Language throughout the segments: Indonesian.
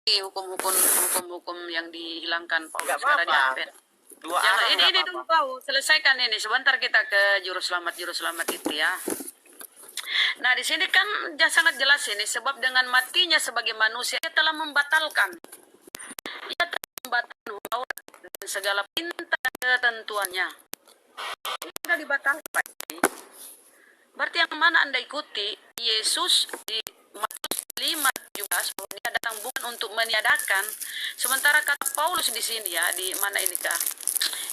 hukum-hukum yang dihilangkan Paulus Nggak karena apa-apa. diapel. Dua Jangan, arah ini nggak dulu apa-apa. kau selesaikan ini. Sebentar kita ke juru selamat itu ya. Nah di sini kan sangat jelas ini, sebab dengan matinya sebagai manusia ia telah membatalkan. Ia telah membatalkan Taurat dan segala perintah ketentuannya. Ini sudah dibatalkan. Berarti yang mana Anda ikuti? Yesus di Matius 5:17 bahwa dia datang bukan untuk meniadakan. Sementara kata Paulus di sini ya, di mana ini kah?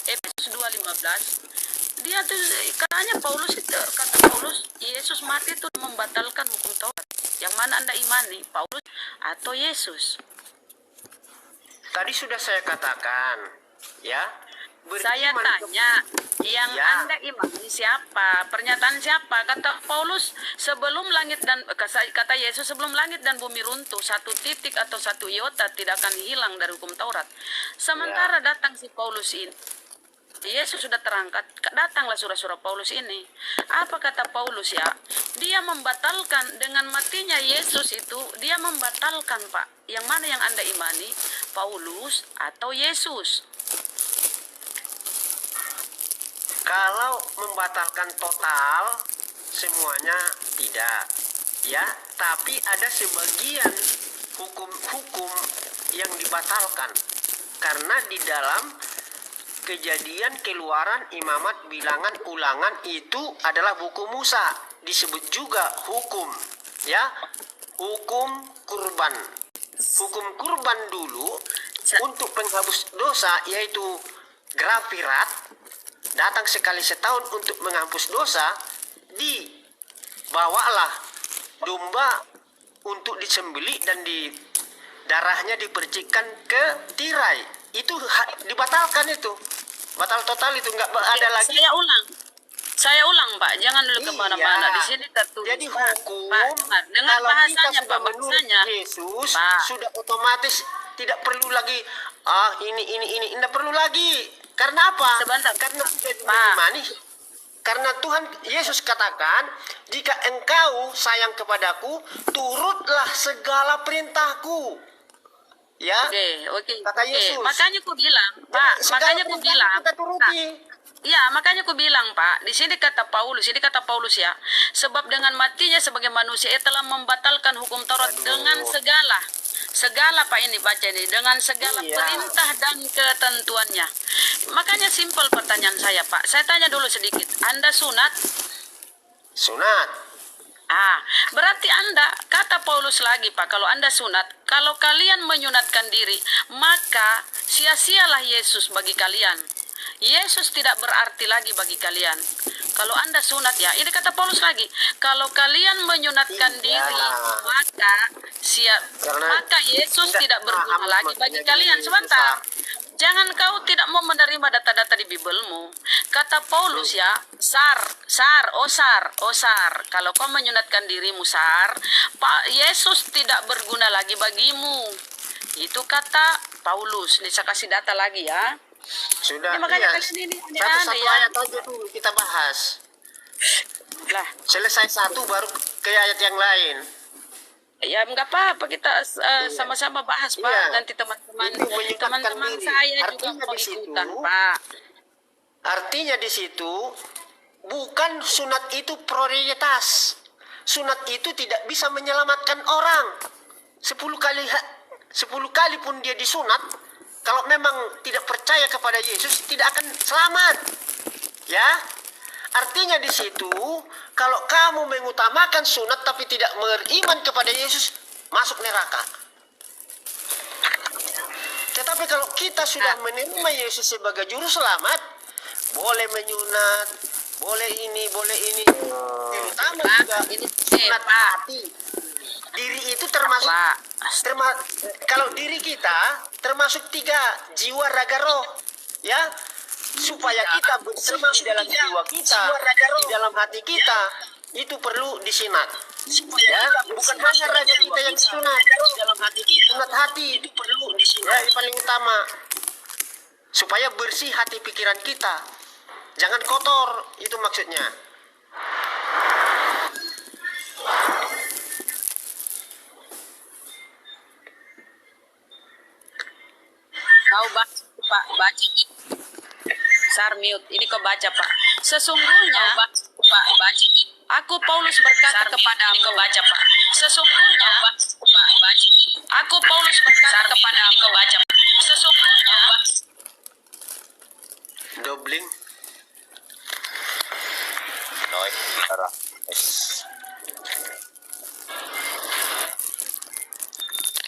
Efesus 2:15. Dia tuh katanya kata Paulus, Yesus mati itu membatalkan hukum Taurat. Yang mana Anda imani, Paulus atau Yesus? Tadi sudah saya katakan, ya. Saya tanya, yang Anda imani siapa? Pernyataan siapa? Kata Paulus, sebelum langit dan kata Yesus, sebelum langit dan bumi runtuh, satu titik atau satu iota tidak akan hilang dari hukum Taurat. Sementara datang si Paulus ini, Yesus sudah terangkat, datanglah surah-surah Paulus ini. Apa kata Paulus ya? Dia membatalkan dengan matinya Yesus itu, dia membatalkan, Pak. Yang mana yang Anda imani? Paulus atau Yesus? Kalau membatalkan total semuanya tidak, ya. Tapi ada sebagian hukum-hukum yang dibatalkan karena di dalam Kejadian, Keluaran, Imamat, Bilangan, Ulangan itu adalah buku Musa, disebut juga hukum, ya. Hukum kurban. Hukum kurban dulu untuk penghapus dosa yaitu grafirat, datang sekali setahun untuk menghapus dosa. Dibawalah domba untuk disembelih dan darahnya dipercikan ke tirai. Itu dibatalkan, itu batal total, itu nggak ada lagi. Saya ulang Pak, jangan dulu kemana-mana. Di sini tertulis. Jadi hukum, Pak, dengan bahasanya Pak, bahasanya Yesus Pak, sudah otomatis tidak perlu lagi ini tidak perlu lagi. Karena apa? Sebentar, karena sudah dimani. Karena Tuhan Yesus katakan, jika engkau sayang kepadaku, turutlah segala perintahku. Ya. Oke. Kata Yesus. Makanya ku bilang, Pak, kita turuti. Ya, makanya aku bilang, Pak, di sini kata Paulus ya, sebab dengan matinya sebagai manusia ia telah membatalkan hukum Taurat dengan segala Pak, ini baca ini, dengan segala perintah dan ketentuannya. Makanya simpel pertanyaan saya, Pak. Saya tanya dulu sedikit. Anda sunat? Sunat. Berarti Anda, kata Paulus lagi Pak, kalau Anda sunat, kalau kalian menyunatkan diri, maka sia-sialah Yesus bagi kalian. Yesus tidak berarti lagi bagi kalian. Kalau Anda sunat ya, ini kata Paulus lagi, kalau kalian menyunatkan diri, maka Yesus tidak berguna lagi bagi kalian. Sebentar. Jangan kau tidak mau menerima data-data di Bibelmu. Kata Paulus ya, sar. Kalau kau menyunatkan dirimu sar, Pak Yesus tidak berguna lagi bagimu. Itu kata Paulus. Ini saya kasih data lagi ya. Sudah, makanya ini satu ayat aja dulu kita bahas. Lah, selesai satu baru ke ayat yang lain. Ya nggak apa-apa, kita sama-sama bahas Pak. Nanti teman-teman saya juga mau ikutan Pak. Artinya di situ bukan sunat itu prioritas. Sunat itu tidak bisa menyelamatkan orang. 10 kali pun dia disunat, kalau memang tidak percaya kepada Yesus tidak akan selamat. Ya. Artinya di situ, kalau kamu mengutamakan sunat tapi tidak beriman kepada Yesus, masuk neraka. Tetapi kalau kita sudah menerima Yesus sebagai juru selamat, boleh menyunat, boleh ini, terutama juga sunat hati. Diri itu termasuk kalau diri kita termasuk 3, jiwa, raga, roh, ya. Supaya kita bersih di dalam jiwa kita, di dalam hati kita, itu perlu disunat. Ya, bukan hanya raga kita yang disunat, di dalam hati kita, sunat hati itu perlu disunat. Ya, yang paling utama, supaya bersih hati pikiran kita, jangan kotor, itu maksudnya. baca. Sar mute. Ini kau baca, Pak. Sesungguhnya, Pak, baca. Aku Paulus berkata kepadamu. Kau baca, Pak. Sesungguhnya, Pak, baca. Aku Paulus berkata kepadamu. Kau baca, Pak. Sesungguhnya, Dublin. Noi, Sarah.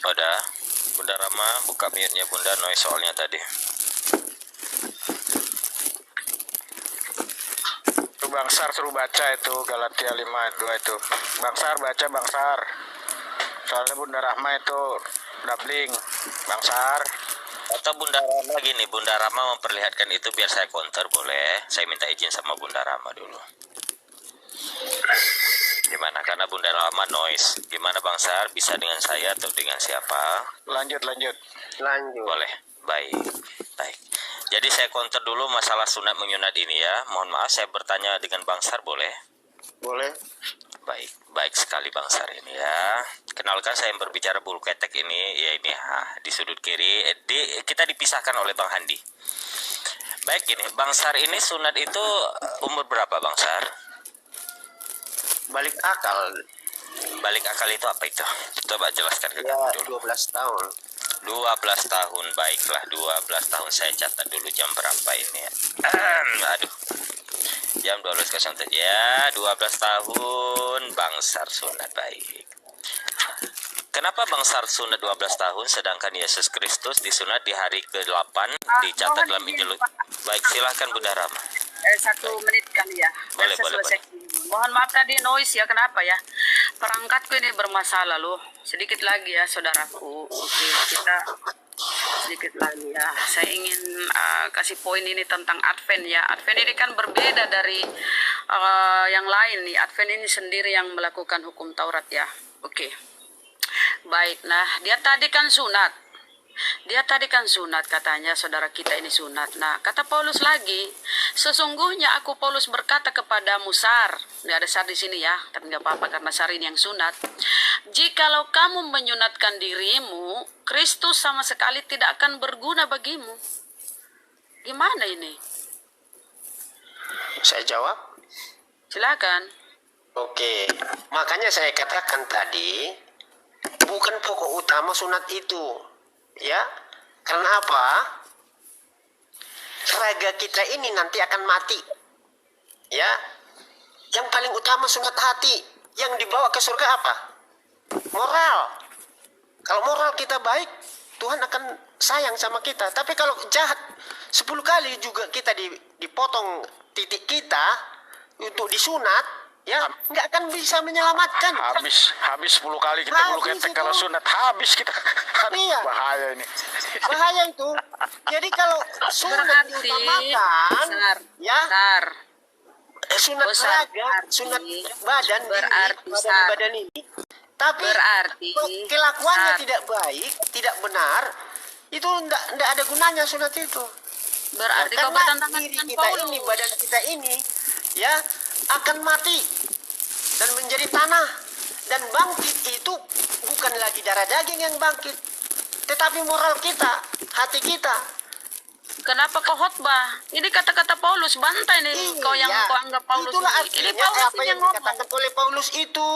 Udah, Bunda Rama buka mute-nya Bunda Noi soalnya tadi. Itu Bang Sar suruh baca itu Galatia 5 ayat 2 itu. Bang Sar baca Bang Sar. Soalnya Bunda Rahma itu doubling. Bang Sar. Atau Bunda Rama gini, Bunda Rama memperlihatkan itu biar saya counter boleh. Saya minta izin sama Bunda Rama dulu. Gimana? Karena Bunda Rama noise. Gimana Bang Sar? Bisa dengan saya atau dengan siapa? Lanjut. Boleh. Baik. Jadi saya counter dulu masalah sunat menyunat ini ya. Mohon maaf saya bertanya dengan Bang Sar boleh? Boleh. Baik sekali Bang Sar ini ya. Kenalkan saya yang berbicara bulu ketek ini ya ini di sudut kiri. Kita dipisahkan oleh Bang Handi. Baik ini Bang Sar ini sunat itu umur berapa Bang Sar? Balik akal. Balik akal itu apa itu? Coba jelaskan ke Ya, kami dulu. 12 tahun. 12 tahun, baiklah 12 tahun saya catat dulu jam berapa ini ya. Aduh. Jam 12.07 ya, 12 tahun Bang Sar sunat baik. Kenapa Bang Sar sunat 12 tahun sedangkan Yesus Kristus disunat di hari ke-8 dicatat dalam Injil? Baik, silahkan Bunda Rama. 1 menit kali ya. Dan Boleh. selesai. Mohon maaf tadi noise ya, kenapa ya? Perangkatku ini bermasalah loh. Sedikit lagi ya saudaraku. Oke, kita sedikit lagi ya. Saya ingin kasih poin ini tentang Advent ya. Advent ini kan berbeda dari yang lain nih. Advent ini sendiri yang melakukan hukum Taurat ya. Oke. Baik, nah dia tadi kan sunat. Dia tadi kan sunat katanya, saudara kita ini sunat. Nah, kata Paulus lagi, sesungguhnya aku Paulus berkata kepadamu Sar, nggak ada Sar di sini ya, tapi nggak apa-apa karena Sar ini yang sunat. Jikalau kamu menyunatkan dirimu, Kristus sama sekali tidak akan berguna bagimu. Gimana ini? Saya jawab. Silakan. Oke, makanya saya katakan tadi, bukan pokok utama sunat itu. Ya, karena apa? Raga kita ini nanti akan mati. Ya, yang paling utama sunat hati. Yang dibawa ke surga apa? Moral. Kalau moral kita baik, Tuhan akan sayang sama kita. Tapi kalau jahat, 10 kali juga kita dipotong titik kita untuk disunat, ya nggak akan bisa menyelamatkan. Habis 10 kali kita bulu ketek kalau sunat habis kita. Iya. Bahaya ini. Bahaya itu. Jadi kalau sunat diutamakan, ya sunat raga, sunat badan, berarti badan ini, tapi berarti kelakuannya tidak baik, tidak benar, itu ndak ada gunanya sunat itu. Berarti kau karena bertentangan diri dengan kita Paulus. ini, badan kita ini, ya akan mati dan menjadi tanah, dan bangkit itu bukan lagi darah daging yang bangkit, tetapi moral kita, hati kita. Kenapa kau khotbah? Ini kata-kata Paulus, bantai nih kau yang kau anggap Paulus Itulah ini. artinya Ini Paulus apa ini yang ngomong. dikatakan oleh Paulus itu.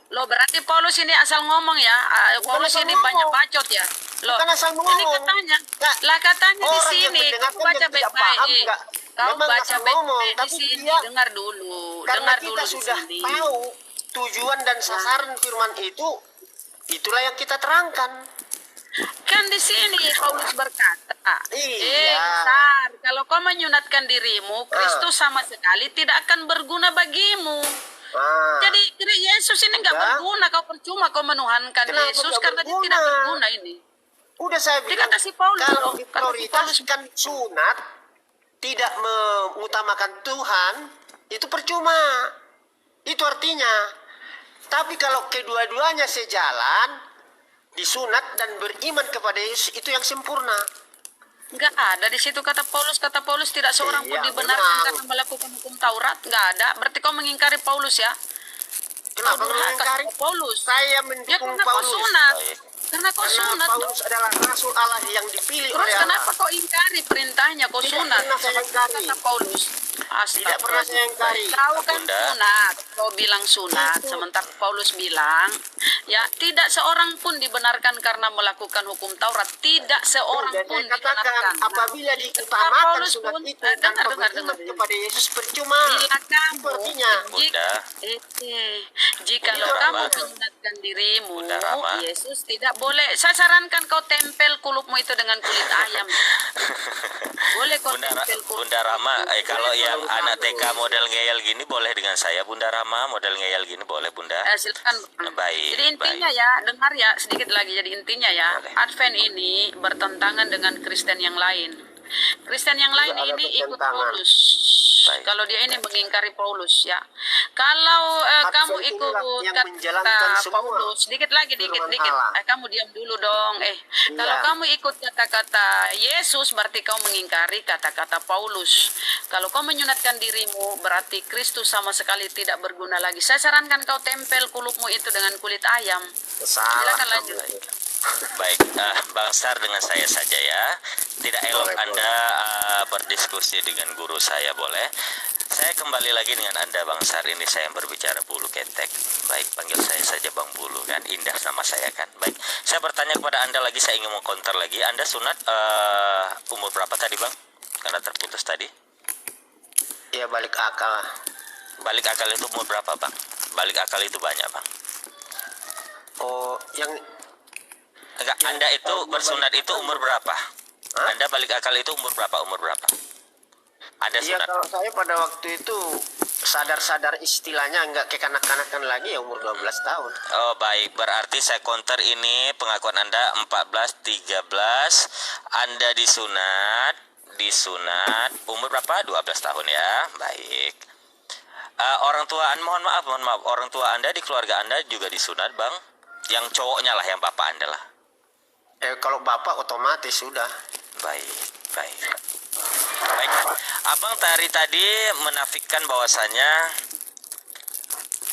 Loh, berarti Paulus ini asal ngomong ya. Paulus asal ini ngomong. banyak bacot ya. Loh, Bukan asal ini ngomong. katanya. Nah, Lah katanya di orang yang sini, mendengarkan kau baca yang tidak baik-baik. paham, enggak. Kau Memang baca asal ngomong, baik-baik di tapi sini. dia, Dengar dulu. karena Dengar dulu kita di sudah sini. tahu tujuan dan sasaran firman itu, itulah yang kita terangkan. Kan di sini Paulus berkata, Iya. Sar, kalau kau menyunatkan dirimu, Kristus sama sekali tidak akan berguna bagimu. Ah, Jadi Yesus ini nggak Ya. berguna, kau percuma kau menuhankan Kenapa Yesus nggak karena dia berguna? tidak berguna ini. udah saya Dia bilang, kata si Paulus, kalau loh. Kata si diprioritaskan sunat, tidak mengutamakan Tuhan, itu percuma. Itu artinya. Tapi kalau kedua-duanya sejalan, disunat dan beriman kepada Yesus, itu yang sempurna. Nggak ada di situ kata Paulus tidak seorang pun Iya, dibenarkan memang. karena melakukan hukum Taurat, nggak ada. Berarti kau mengingkari Paulus ya? Kenapa Kau durhaka mengingkari? sama Paulus? Saya Ya mendukung karena kau Paulus. sunat. Baik. Karena kau Karena sunat. Paulus adalah rasul Allah yang dipilih Terus oleh Allah. kenapa kau ingkari perintahnya? Kau Tidak sunat. pernah saya ingkari. Kata Paulus. Tidak pernah saya ingkari. Kau kan Bunda. sunat. Kau bilang sunat. Itu. Sementara Paulus bilang, ya tidak seorang pun dibenarkan karena melakukan hukum Taurat. Tidak seorang Dan pun saya katakan dibenarkan. apabila Nah, diutamakan Paulus sunat pun, itu dengar, tanpa dengar. beriman kepada Yesus percuma. Bila kamu, Itu artinya. Bunda. jikalau Bunda kamu Rama. menyunatkan dirimu, Bunda Rama. Yesus tidak boleh. Saya sarankan kau tempel kulupmu itu dengan kulit ayam. Boleh kau tempel kulupmu. Bunda Rama, kalau yang Bunda anak Rama. TK model ngeyel gini boleh dengan saya, Bunda Rama, model ngeyel gini boleh, Bunda. Silakan. Baik, Jadi intinya ya, dengar ya sedikit lagi. Jadi intinya ya, Boleh. Advent ini bertentangan dengan Kristen yang lain. Kristen yang lain Ada ini ikut pertentangan. Paulus. Baik. Kalau dia ini mengingkari Paulus ya. Kalau kamu Advent ikut inilah yang kata menjalankan semua Paulus, sedikit lagi, dikit. firman Allah. Kamu diam dulu dong. Kalau Iya. kamu ikut kata-kata Yesus, berarti kau mengingkari kata-kata Paulus. Kalau kau menyunatkan dirimu, berarti Kristus sama sekali tidak berguna lagi. Saya sarankan kau tempel kulupmu itu dengan kulit ayam. Salah. Silakan lanjut. Baik, Bang Sar dengan saya saja ya. Tidak elok Boleh, Anda berdiskusi dengan guru saya, boleh? Saya kembali lagi dengan Anda Bang Sar. Ini saya yang berbicara bulu ketek. Baik, panggil saya saja Bang Bulu kan. Indah nama saya kan. Baik, saya bertanya kepada Anda lagi, saya ingin mau counter lagi. Anda sunat umur berapa tadi Bang? Karena terputus tadi. Ya balik akal. Balik akal itu umur berapa Bang? Balik akal itu banyak Bang. Oh, yang Enggak, Anda itu bersunat itu umur berapa? Hah? Anda balik akal itu umur berapa? Umur berapa? Anda Iya, sunat. kalau saya pada waktu itu sadar-sadar istilahnya nggak kekanak-kanakan lagi ya umur 12 tahun. Oh baik, berarti saya counter ini pengakuan Anda 14, 13. Anda disunat umur berapa? 12 tahun ya. Baik. Orang tua mohon maaf, orang tua Anda di keluarga Anda juga disunat, Bang. Yang cowoknya lah, yang bapak Anda lah. Kalau bapak otomatis sudah. Baik, baik. Baik, Abang tadi menafikan bahwasanya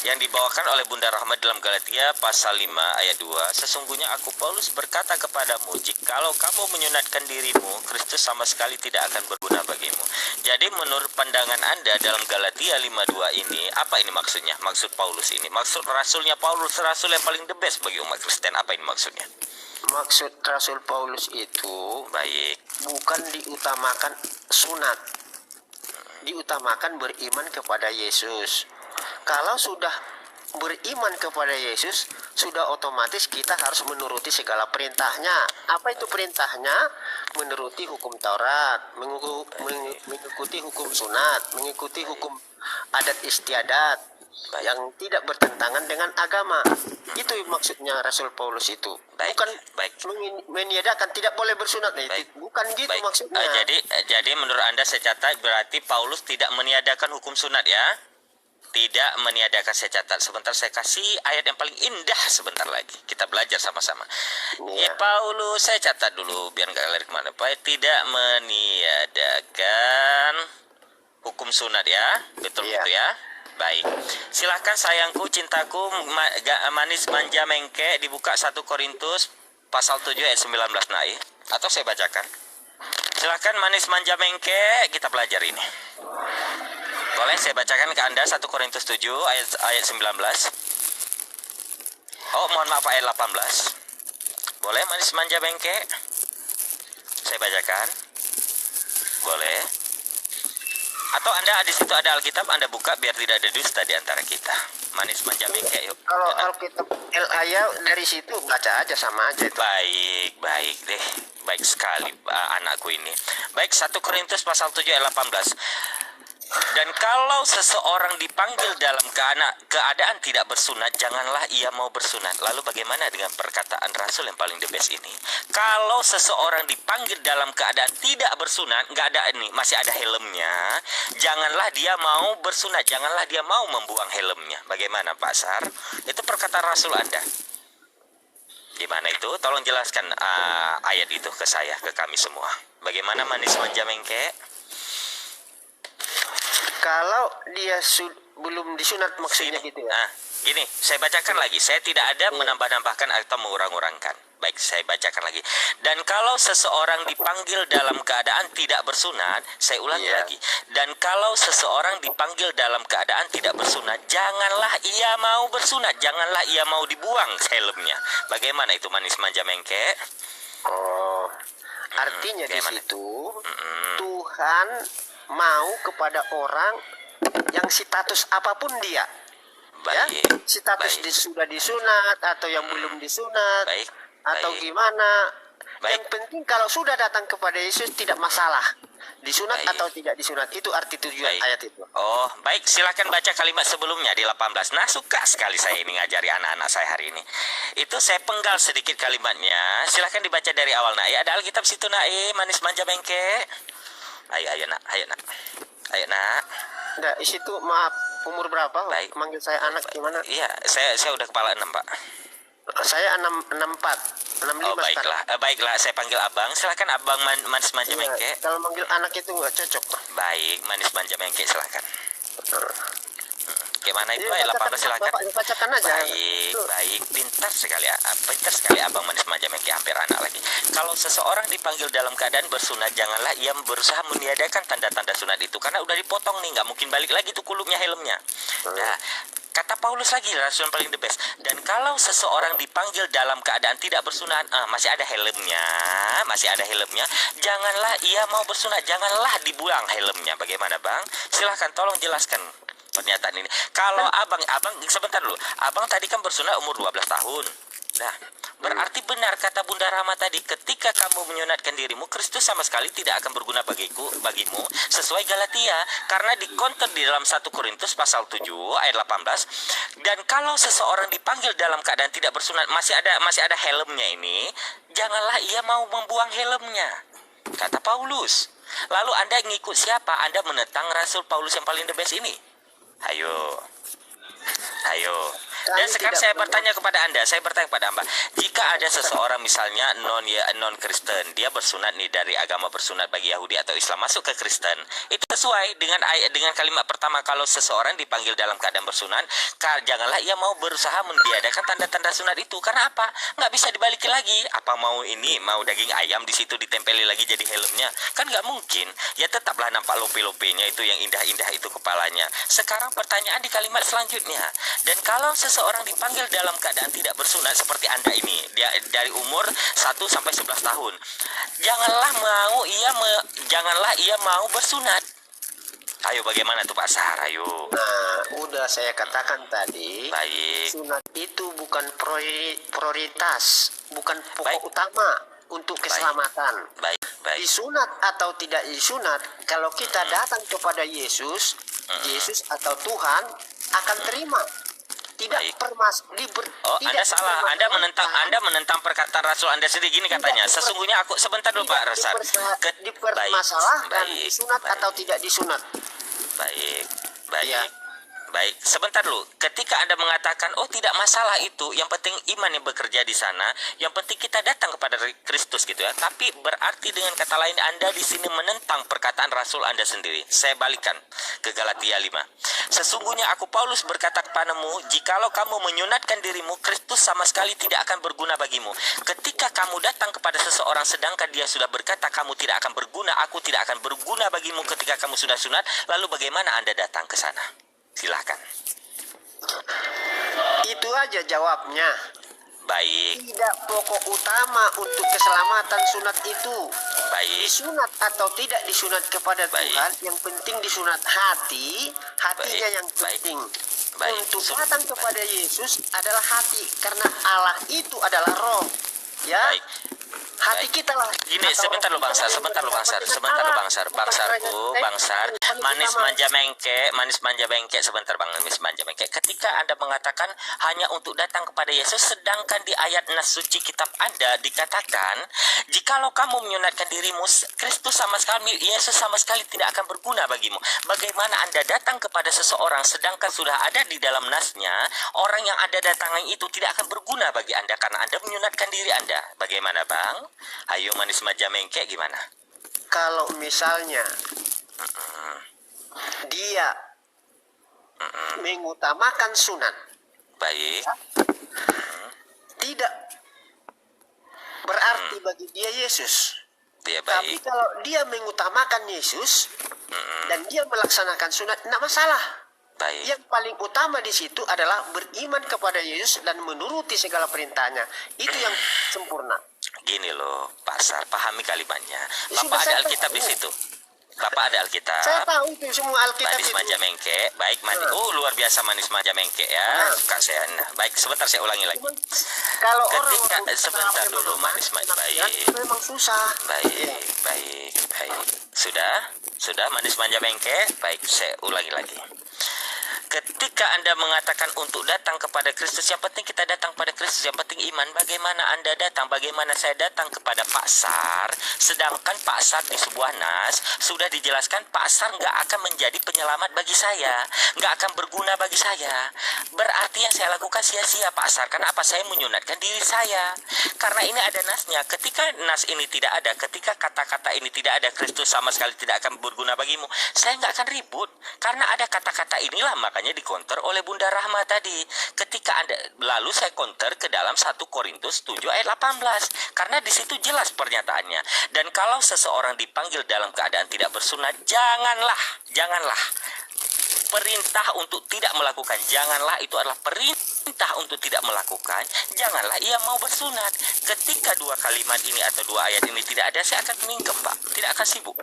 yang dibawakan oleh Bunda Rahmat dalam Galatia pasal 5 ayat 2, sesungguhnya aku Paulus berkata kepadamu, jikalau kamu menyunatkan dirimu, Kristus sama sekali tidak akan berguna bagimu. Jadi menurut pandangan Anda dalam Galatia 5:2 ini, apa ini maksudnya? Maksud Paulus ini, maksud rasulnya Paulus, rasul yang paling the best bagi umat Kristen, apa ini maksudnya? Maksud Rasul Paulus itu Baik, bukan diutamakan sunat, diutamakan beriman kepada Yesus. Kalau sudah beriman kepada Yesus, sudah otomatis kita harus menuruti segala perintahnya. Apa itu perintahnya? Menuruti hukum Taurat, mengikuti hukum sunat, mengikuti hukum adat istiadat yang tidak bertentangan dengan agama. Itu maksudnya Rasul Paulus itu. Baik, Bukan baik. meniadakan tidak boleh bersunat. Baik. Bukan gitu baik. maksudnya. Jadi menurut Anda saya catat berarti Paulus tidak meniadakan hukum sunat ya? Tidak meniadakan, saya catat. Sebentar saya kasih ayat yang paling indah sebentar lagi. Kita belajar sama-sama. Ya Iya. Paulus, saya catat dulu biar nggak lari kemana. Baik, tidak meniadakan hukum sunat ya? Betul Iya. gitu ya? Baik. Silahkan sayangku, cintaku, manis manja mengke, dibuka 1 Korintus pasal 7 ayat 19 naik. Atau saya bacakan. Silahkan manis manja mengke, kita belajar ini. Boleh saya bacakan ke Anda 1 Korintus 7 ayat 19. Oh, mohon maaf, ayat 18. Boleh manis manja bengke? Saya bacakan. Boleh. Atau Anda di situ ada Alkitab, Anda buka biar tidak ada dusta di antara kita. Manis manja bengke, yuk. Kalau Jangan- Alkitab ayat dari situ baca aja sama aja itu. Baik deh. Baik sekali anakku ini. Baik, 1 Korintus pasal 7 ayat 18. Dan kalau seseorang dipanggil dalam keadaan tidak bersunat, janganlah ia mau bersunat. Lalu bagaimana dengan perkataan Rasul yang paling the best ini? Kalau seseorang dipanggil dalam keadaan tidak bersunat, nggak ada ini, masih ada helmnya, janganlah dia mau bersunat, janganlah dia mau membuang helmnya. Bagaimana Pak Sar? Itu perkataan Rasul Anda. Gimana itu? Tolong jelaskan ayat itu ke saya, ke kami semua. Bagaimana manis manja mengke? Kalau dia belum disunat maksudnya gitu ya. Gini, saya bacakan lagi. Saya tidak ada menambah-nambahkan atau mengurang-urangkan. Baik, saya bacakan lagi. Dan kalau seseorang dipanggil dalam keadaan tidak bersunat, saya ulangi lagi. Dan kalau seseorang dipanggil dalam keadaan tidak bersunat, janganlah ia mau bersunat, janganlah ia mau dibuang helmnya. Bagaimana itu manis manja mengke? Oh, artinya di Bagaimana? situ Tuhan mau kepada orang yang status apapun dia. Ya, Baik, status baik. sudah disunat atau yang belum disunat Baik, atau baik. gimana. Baik. Yang penting kalau sudah datang kepada Yesus tidak masalah. Disunat Baik. atau tidak disunat, itu arti tujuan Baik. ayat itu. Oh, baik. Silakan baca kalimat sebelumnya di 18. Nah, suka sekali saya ini ngajari anak-anak saya hari ini. Itu saya penggal sedikit kalimatnya. Silakan dibaca dari awal, nak. Ya, ada Alkitab situ, nak. Manis manja bengke. Ayo, nak. Ayo, nak. Ayo, nak. Nah, di situ maaf, umur berapa? Baik. Manggil saya anak gimana? Iya, saya udah kepala 6, Pak. Saya 64, 65 Oh, baiklah. Baiklah, saya panggil Abang. Silakan Abang manis manja sekarang. bengke. Iya, kalau manggil anak itu nggak cocok. Baik, manis manja bengke, silakan. Gimana itu? Iya, Ayo, 18 bacakan, silakan. Bapak, bacakan aja. Baik, Tuh. baik, pintar sekali Abang manis manja mengke, hampir anak lagi. Kalau seseorang dipanggil dalam keadaan bersunat, janganlah ia berusaha meniadakan tanda-tanda sunat itu, karena udah dipotong nih, nggak mungkin balik lagi tuh kulupnya helmnya. Nah, kata Paulus lagi, rasul yang paling the best. Dan kalau seseorang dipanggil dalam keadaan tidak bersunat, masih ada helmnya, janganlah ia mau bersunat, janganlah dibuang helmnya. Bagaimana, Bang? Silahkan, tolong jelaskan pernyataan ini. Kalau abang sebentar dulu. Abang tadi kan bersunat umur 12 tahun. Nah, berarti benar kata Bunda Rama tadi, ketika kamu menyunatkan dirimu, Kristus sama sekali tidak akan berguna bagimu, sesuai Galatia, karena dikonter di dalam 1 Korintus pasal 7 ayat 18. Dan kalau seseorang dipanggil dalam keadaan tidak bersunat, masih ada helmnya ini, janganlah ia mau membuang helmnya. Kata Paulus. Lalu Anda ngikut siapa? Anda menentang Rasul Paulus yang paling the best ini. Ayo. Dan sekarang saya bertanya kepada Anda, jika ada seseorang misalnya non Kristen, dia bersunat nih dari agama bersunat bagi Yahudi atau Islam masuk ke Kristen, itu sesuai dengan kalimat pertama, kalau seseorang dipanggil dalam keadaan bersunat, janganlah ia mau berusaha meniadakan tanda-tanda sunat itu. Karena apa? Nggak bisa dibalikin lagi. Apa mau daging ayam di situ ditempeli lagi jadi helmnya? Kan nggak mungkin. Ya tetaplah nampak lope-lopenya itu yang indah-indah itu kepalanya. Sekarang pertanyaan di kalimat selanjutnya. Dan kalau seseorang dipanggil dalam keadaan tidak bersunat seperti Anda ini, dia dari umur 1 sampai 11 tahun, janganlah ia mau bersunat. Ayo, bagaimana tuh Pak Sahar? Ayo. Nah, udah saya katakan tadi, Baik. sunat itu bukan prioritas, bukan pokok Baik. utama untuk keselamatan. Baik. Disunat atau tidak disunat, kalau kita datang kepada Yesus, Yesus atau Tuhan akan terima. Tidak Baik. Anda salah. Anda menentang perkataan Rasul Anda sendiri. Gini katanya, sesungguhnya aku sebentar dulu Pak Rasar. Dipermasalahkan disunat atau tidak disunat. Baik. Iya. Baik, sebentar dulu. Ketika Anda mengatakan, oh tidak masalah itu, yang penting iman yang bekerja di sana, yang penting kita datang kepada Kristus gitu ya. Tapi berarti dengan kata lain Anda di sini menentang perkataan Rasul Anda sendiri. Saya balikan ke Galatia 5. Sesungguhnya aku Paulus berkata kepadamu, jikalau kamu menyunatkan dirimu, Kristus sama sekali tidak akan berguna bagimu. Ketika kamu datang kepada seseorang sedangkan dia sudah berkata kamu tidak akan berguna, aku tidak akan berguna bagimu ketika kamu sudah sunat, lalu bagaimana Anda datang ke sana? Silahkan. Itu aja jawabnya. Baik, Tidak pokok utama untuk keselamatan sunat itu. baik, Disunat atau tidak disunat kepada Baik. Tuhan, yang penting disunat hatinya Baik. yang penting. Baik. Untuk datang kepada Yesus adalah hati, karena Allah itu adalah roh. Ya, baik. hati kita lah. Gini, Atau sebentar lu Bangsar, Bangsar. Manis manja bengke, sebentar Bang, manis manja bengke. Ketika Anda mengatakan hanya untuk datang kepada Yesus, sedangkan di ayat nas suci kitab Anda dikatakan, jikalau kamu menyunatkan dirimu, Kristus sama sekali, Yesus sama sekali tidak akan berguna bagimu. Bagaimana Anda datang kepada seseorang, sedangkan sudah ada di dalam nasnya, orang yang Anda datangi itu tidak akan berguna bagi Anda, karena Anda menyunatkan diri Anda. Bagaimana Bang? Ayo manis manja mengke gimana? Kalau misalnya dia mengutamakan sunat, Baik. tidak berarti bagi dia Yesus. Dia Tapi baik. kalau dia mengutamakan Yesus dan dia melaksanakan sunat, tidak masalah. Baik. Yang paling utama di situ adalah beriman kepada Yesus dan menuruti segala perintahnya. Itu yang sempurna. Gini loh, Pak Sar, pahami kalimatnya. Ya, Bapak sudah, ada saya Alkitab di tahu. situ. Bapak ada Alkitab. Saya tahu itu semua Alkitab Manis itu. manja mengke, baik manis. Oh, luar biasa manis manja mengke ya. Suka saya. Nah, baik, sebentar saya ulangi lagi. Cuman kalau Ketika orang sebentar dulu manis manja baik. memang susah. Baik, baik, baik. Sudah manis manja mengke. Baik, saya ulangi lagi. Ketika Anda mengatakan untuk datang kepada Kristus, yang penting kita datang pada Kristus, yang penting iman. Bagaimana Anda datang? Bagaimana saya datang kepada Pak Sar? Sedangkan Pak Sar di sebuah nas sudah dijelaskan Pak Sar nggak akan menjadi penyelamat bagi saya, nggak akan berguna bagi saya. Berarti yang saya lakukan sia-sia Pak Sar. Karena apa? Saya menyunatkan diri saya. Karena ini ada nasnya. Ketika nas ini tidak ada, ketika kata-kata ini tidak ada, Kristus sama sekali tidak akan berguna bagimu, saya nggak akan ribut. Karena ada kata-kata inilah, makanya dikonter oleh Bunda Rahma tadi. Ketika Anda, lalu saya konter ke dalam 1 Korintus 7 ayat 18. Karena di situ jelas pernyataannya. Dan kalau seseorang dipanggil dalam keadaan tidak bersunat, janganlah. Perintah untuk tidak melakukan, janganlah itu adalah perintah untuk tidak melakukan, janganlah ia mau bersunat. Ketika 2 kalimat ini atau 2 ayat ini tidak ada, saya akan mingkem, Pak. Tidak akan sibuk.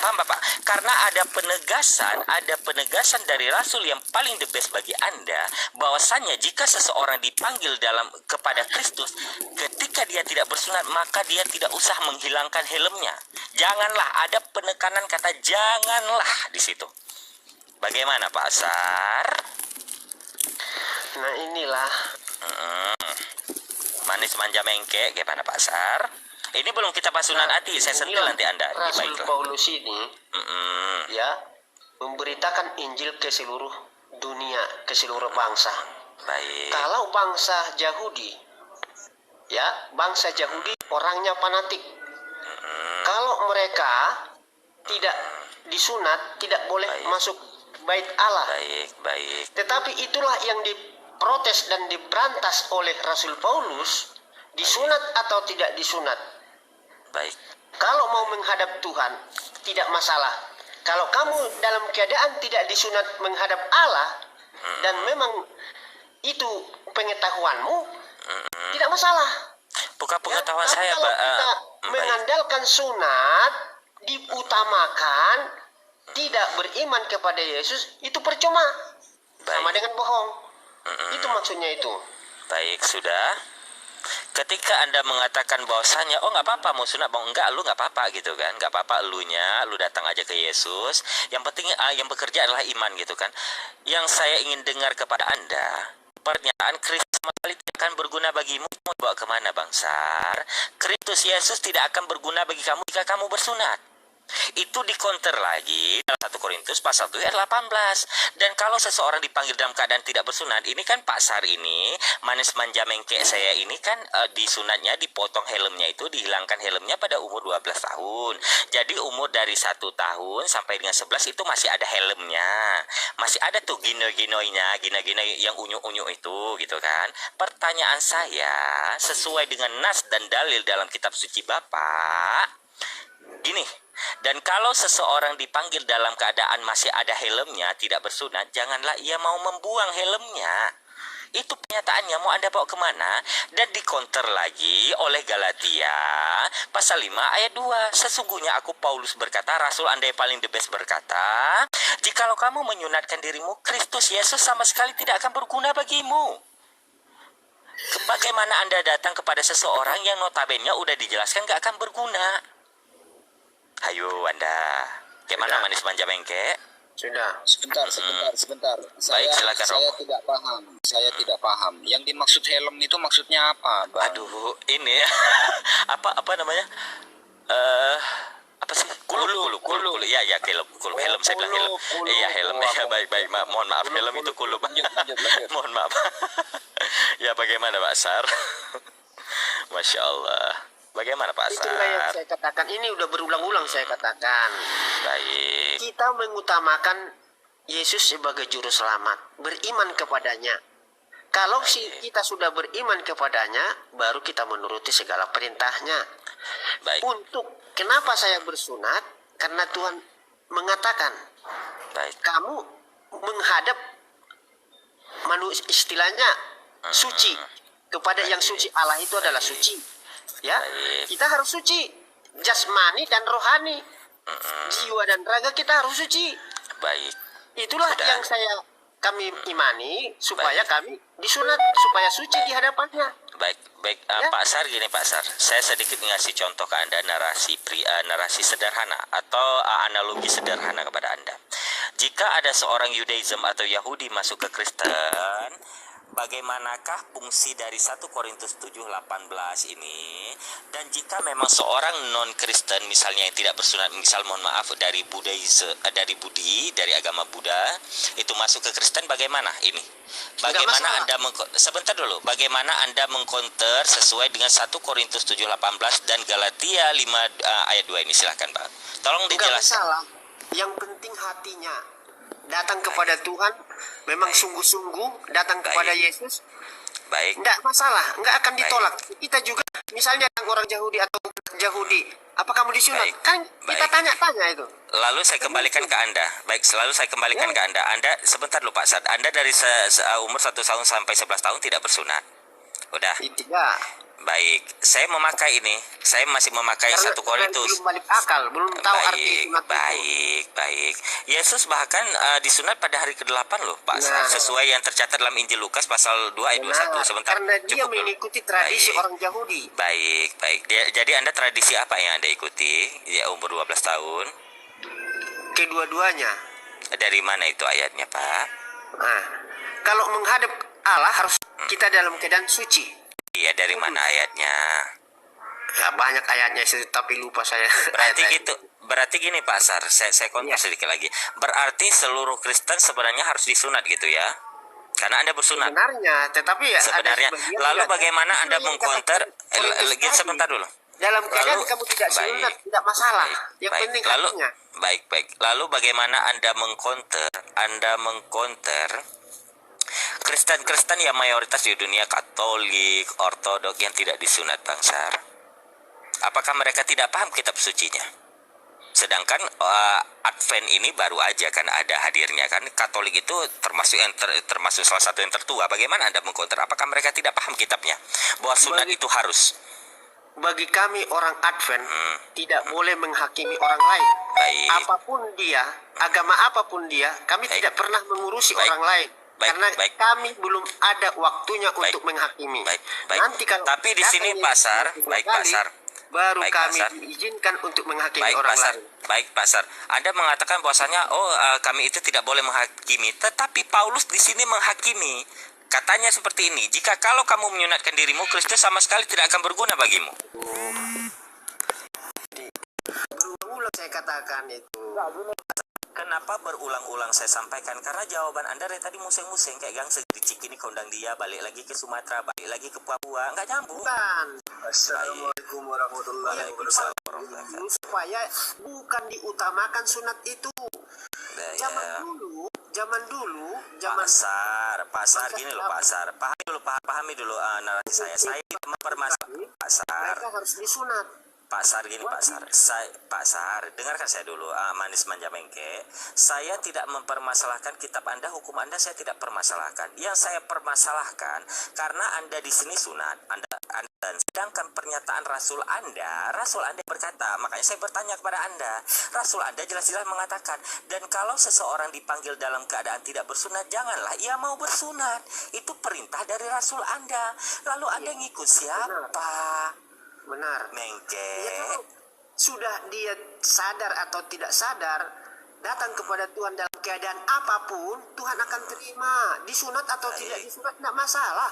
Paham Bapak? Karena ada penegasan dari Rasul yang paling the best bagi Anda, bahwasannya jika seseorang dipanggil kepada Kristus, ketika dia tidak bersunat, maka dia tidak usah menghilangkan helmnya. Janganlah, ada penekanan kata janganlah di situ. Bagaimana Pak Sar? Nah inilah. Manis manja mengke, gimana Pak Sar? Ini belum kita bahas sunan hati, saya sentil nanti Anda. Rasul Baiklah. Paulus ini ya memberitakan Injil ke seluruh dunia, ke seluruh bangsa. Baik. Kalau bangsa Yahudi, ya bangsa Yahudi orangnya fanatik. Kalau mereka tidak disunat, tidak boleh masuk bait Allah. Baik. Tetapi itulah yang diprotes dan diberantas oleh Rasul Paulus, disunat atau tidak disunat. Baik. Kalau mau menghadap Tuhan, tidak masalah. Kalau kamu dalam keadaan tidak disunat menghadap Allah, dan memang itu pengetahuanmu, tidak masalah. Bukan pengetahuan Tapi saya, kalau Mbak. kita mengandalkan sunat, diutamakan, tidak beriman kepada Yesus, itu percuma. Sama Baik. dengan bohong. Itu maksudnya itu. Baik, sudah. Ketika Anda mengatakan bahwasanya, oh nggak apa-apa mau sunat, mau enggak, lu nggak apa-apa gitu kan, nggak apa-apa lu datang aja ke Yesus. Yang penting yang bekerja adalah iman gitu kan. Yang saya ingin dengar kepada Anda, pernyataan Kristus sama sekali tidak akan berguna bagimu, mau bawa kemana Bang Sar? Kristus Yesus tidak akan berguna bagi kamu jika kamu bersunat. Itu dikonter lagi dalam 1 Korintus pasal 1 ayat 18. Dan kalau seseorang dipanggil dalam keadaan tidak bersunat, ini kan Pak Sar ini, manis manja mengke saya ini kan disunatnya, dipotong helmnya itu, dihilangkan helmnya pada umur 12 tahun. Jadi umur dari 1 tahun sampai dengan 11 itu masih ada helmnya. Masih ada tuh gino-ginoinya, gina-gina yang unyu-unyu itu gitu kan. Pertanyaan saya, sesuai dengan nas dan dalil dalam kitab suci Bapak, gini, dan kalau seseorang dipanggil dalam keadaan masih ada helmnya, tidak bersunat, janganlah ia mau membuang helmnya. Itu pernyataannya, mau Anda bawa kemana? Dan dikonter lagi oleh Galatia pasal 5 ayat 2. Sesungguhnya aku Paulus berkata, Rasul Anda yang paling the best berkata, jikalau kamu menyunatkan dirimu, Kristus Yesus sama sekali tidak akan berguna bagimu. Bagaimana Anda datang kepada seseorang yang notabene udah dijelaskan gak akan berguna? Hayo Anda, gimana Sudah. manis manja mengke? Sudah. Sebentar. Baik, silakan, Saya Rob. tidak paham. Yang dimaksud helm itu maksudnya apa, Bang? Aduh, ini apa namanya? Apa sih? Kulu. Ya, helm. Saya bilang helm. Iya, helm. Ya, baik. Mohon maaf, helm itu kulu. Lanjut. Mohon maaf. Ya, bagaimana Pak Sar? Masya Allah. Bagaimana Pak Itulah yang Sar? saya katakan. Ini udah berulang-ulang saya katakan. Baik. Kita mengutamakan Yesus sebagai juru selamat, beriman kepadanya. Kalau kita sudah beriman kepadanya, baru kita menuruti segala perintahnya. Baik. Untuk kenapa saya bersunat? Karena Tuhan mengatakan, Baik. kamu menghadap manusia, istilahnya suci. Kepada yang suci, Allah itu adalah suci. Ya, Baik. kita harus suci. Jasmani dan rohani. Jiwa dan raga kita harus suci. Baik. Itulah Sudah. yang kami imani, supaya kami disunat, supaya suci di hadapannya. Baik, baik. Ya. Pak Sar, gini Pak Sar, saya sedikit ngasih contoh ke Anda narasi sederhana atau analogi sederhana kepada Anda. Jika ada seorang Yudaism atau Yahudi masuk ke Kristen, bagaimanakah fungsi dari 1 Korintus 7:18 ini? Dan jika memang seorang non-Kristen misalnya yang tidak bersunat, misal mohon maaf dari dari agama Buddha itu masuk ke Kristen, bagaimana ini? Bagaimana Anda sebentar dulu, bagaimana Anda mengcounter sesuai dengan 1 Korintus 7:18 dan Galatia 5 ayat 2 ini? Silahkan Pak. Tolong Enggak dijelaskan. masalah. Yang penting hatinya datang kepada Tuhan, memang sungguh-sungguh datang kepada Yesus. Baik. Enggak masalah, enggak akan ditolak. Kita juga, misalnya orang Yahudi atau Yahudi, apa kamu disunat? Baik. Kan kita Baik. tanya-tanya itu. Lalu saya kembalikan ke Anda. Baik, selalu saya kembalikan ke Anda. Anda sebentar lupa saat Anda dari umur 1 tahun sampai 11 tahun tidak bersunat. Udah. Tidak. Baik, saya memakai ini. Saya masih memakai Karena 1 Korintus. belum balik akal, belum tahu arti sunat itu. Baik. Yesus bahkan disunat pada hari ke-8 loh, Pak. Nah. Sesuai yang tercatat dalam Injil Lukas pasal 2 ayat 21. Sebentar. Karena dia cukup dulu. mengikuti tradisi Baik. orang Yahudi. Baik. Jadi Anda tradisi apa yang Anda ikuti? Ya, umur 12 tahun. Kedua-duanya. Dari mana itu ayatnya, Pak? Nah, kalau menghadap Allah harus kita dalam keadaan suci. Iya, dari mana ayatnya? Ya, banyak ayatnya sih, tapi lupa saya. Berarti Ayat-ayat. gitu. Berarti gini Pak Sar, saya kontak sedikit lagi. Berarti seluruh Kristen sebenarnya harus disunat gitu ya? Karena Anda bersunat. Sebenarnya, tetapi ya Sebenarnya. ada sebagian Lalu juga. bagaimana Anda Itu yang mengcounter? dikatakan Korintus Sebentar tadi. dulu. Dalam keadaan Lalu- kamu tidak baik. sunat, tidak masalah. Yang Baik. penting Lalu hatinya. baik. Lalu bagaimana Anda mengcounter? Kristen-Kristen yang mayoritas di dunia Katolik, Ortodok yang tidak disunat, Bang Sar. Apakah mereka tidak paham kitab sucinya? Sedangkan Advent ini baru aja kan ada hadirnya kan. Katolik itu termasuk termasuk salah satu yang tertua. Bagaimana Anda mengcounter? Apakah mereka tidak paham kitabnya? Bahwa sunat itu harus. Bagi kami orang Advent tidak boleh menghakimi orang lain. Baik. Apapun dia, agama apapun dia, kami Baik. tidak pernah mengurusi Baik. orang lain. Baik. Karena Baik. kami belum ada waktunya Baik. untuk menghakimi. Baik. Nanti kalau Tapi di sini datang Pak Sar, Yesus baik kembali, Pak Sar. baru Baik, kami Pak Sar. diizinkan untuk menghakimi Baik orang Pak Sar. lain. Baik Pak Sar. Anda mengatakan bahwasanya kami itu tidak boleh menghakimi, tetapi Paulus di sini menghakimi. Katanya seperti ini, jika kalau kamu menyunatkan dirimu, Kristus sama sekali tidak akan berguna bagimu. Berulang-ulang saya katakan itu. Kenapa berulang-ulang saya sampaikan? Karena jawaban Anda dari tadi musing-musing kayak gang di Cikini kondang dia, balik lagi ke Sumatera, balik lagi ke Papua, nggak nyambung. Bukan. Assalamualaikum warahmatullahi Waalaikumsalam wabarakatuh. warahmatullahi Supaya bukan diutamakan sunat itu. Zaman Ya. dulu, zaman Pasar gini loh Pasar. Pahami dulu narasi saya. Saya tidak mempermasalahkan Pasar. mereka harus disunat. Pasar gini Pasar, dengarkan saya dulu, manis manja mengke. Saya tidak mempermasalahkan kitab Anda, hukum Anda saya tidak permasalahkan. Yang saya permasalahkan karena Anda di sini sunat, Anda sedangkan pernyataan Rasul Anda berkata, makanya saya bertanya kepada Anda. Rasul Anda jelas-jelas mengatakan, dan kalau seseorang dipanggil dalam keadaan tidak bersunat, janganlah ia mau bersunat. Itu perintah dari Rasul Anda. Lalu Anda ngikut siapa? Benar. Mengke. Ya, kalau sudah dia sadar atau tidak sadar datang kepada Tuhan dalam keadaan apapun, Tuhan akan terima. Disunat atau tidak disunat tidak masalah.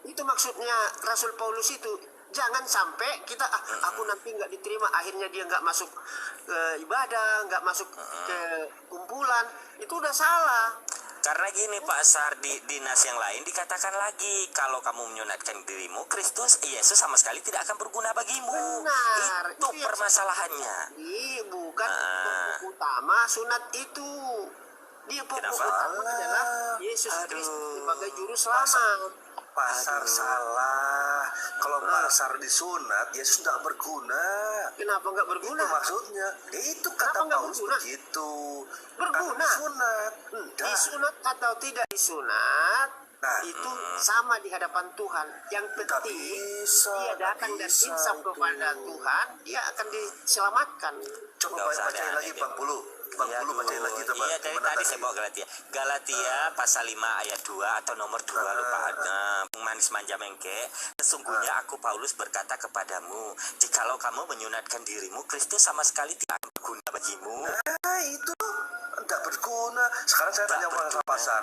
Itu maksudnya Rasul Paulus itu. Jangan sampai kita aku nanti nggak diterima, akhirnya dia nggak masuk ke ibadah, nggak masuk ke kumpulan. Itu udah salah. Karena gini Pak Sar, di dinas yang lain dikatakan lagi, kalau kamu menyunatkan dirimu, Kristus, Yesus sama sekali tidak akan berguna bagimu. Benar. Itu yang permasalahannya. bukan pokok utama sunat itu. Dia pokok Kenapa? utama adalah Yesus Kristus sebagai juru selamat. Pasar salah. Kalau pasar disunat, Yesus tidak berguna. Kenapa nggak Itu berguna? maksudnya. Itu Kenapa kata nggak Paulus berguna? begitu. Berguna. Karena sunat. Enggak. Disunat atau tidak disunat, Nah, itu sama di hadapan Tuhan. Yang Nggak penting bisa, dia nggak datang dan bisa insaf itu. kepada Tuhan, dia akan diselamatkan. Coba Nggak usah bacain ada lagi aneh, Bang Pulu. Bang Iya, Pulu bacain lagi itu Bang. Iya, dari Gimana tadi saya bawa Galatia. Galatia pasal 5 ayat 2 atau nomor 2 lupa. Manis manja mengke. Sesungguhnya aku Paulus berkata kepadamu, jikalau kamu menyunatkan dirimu, Kristus sama sekali tidak akan berguna bagimu. Nah, itu enggak berguna. Sekarang saya tanya Nggak sama pasar.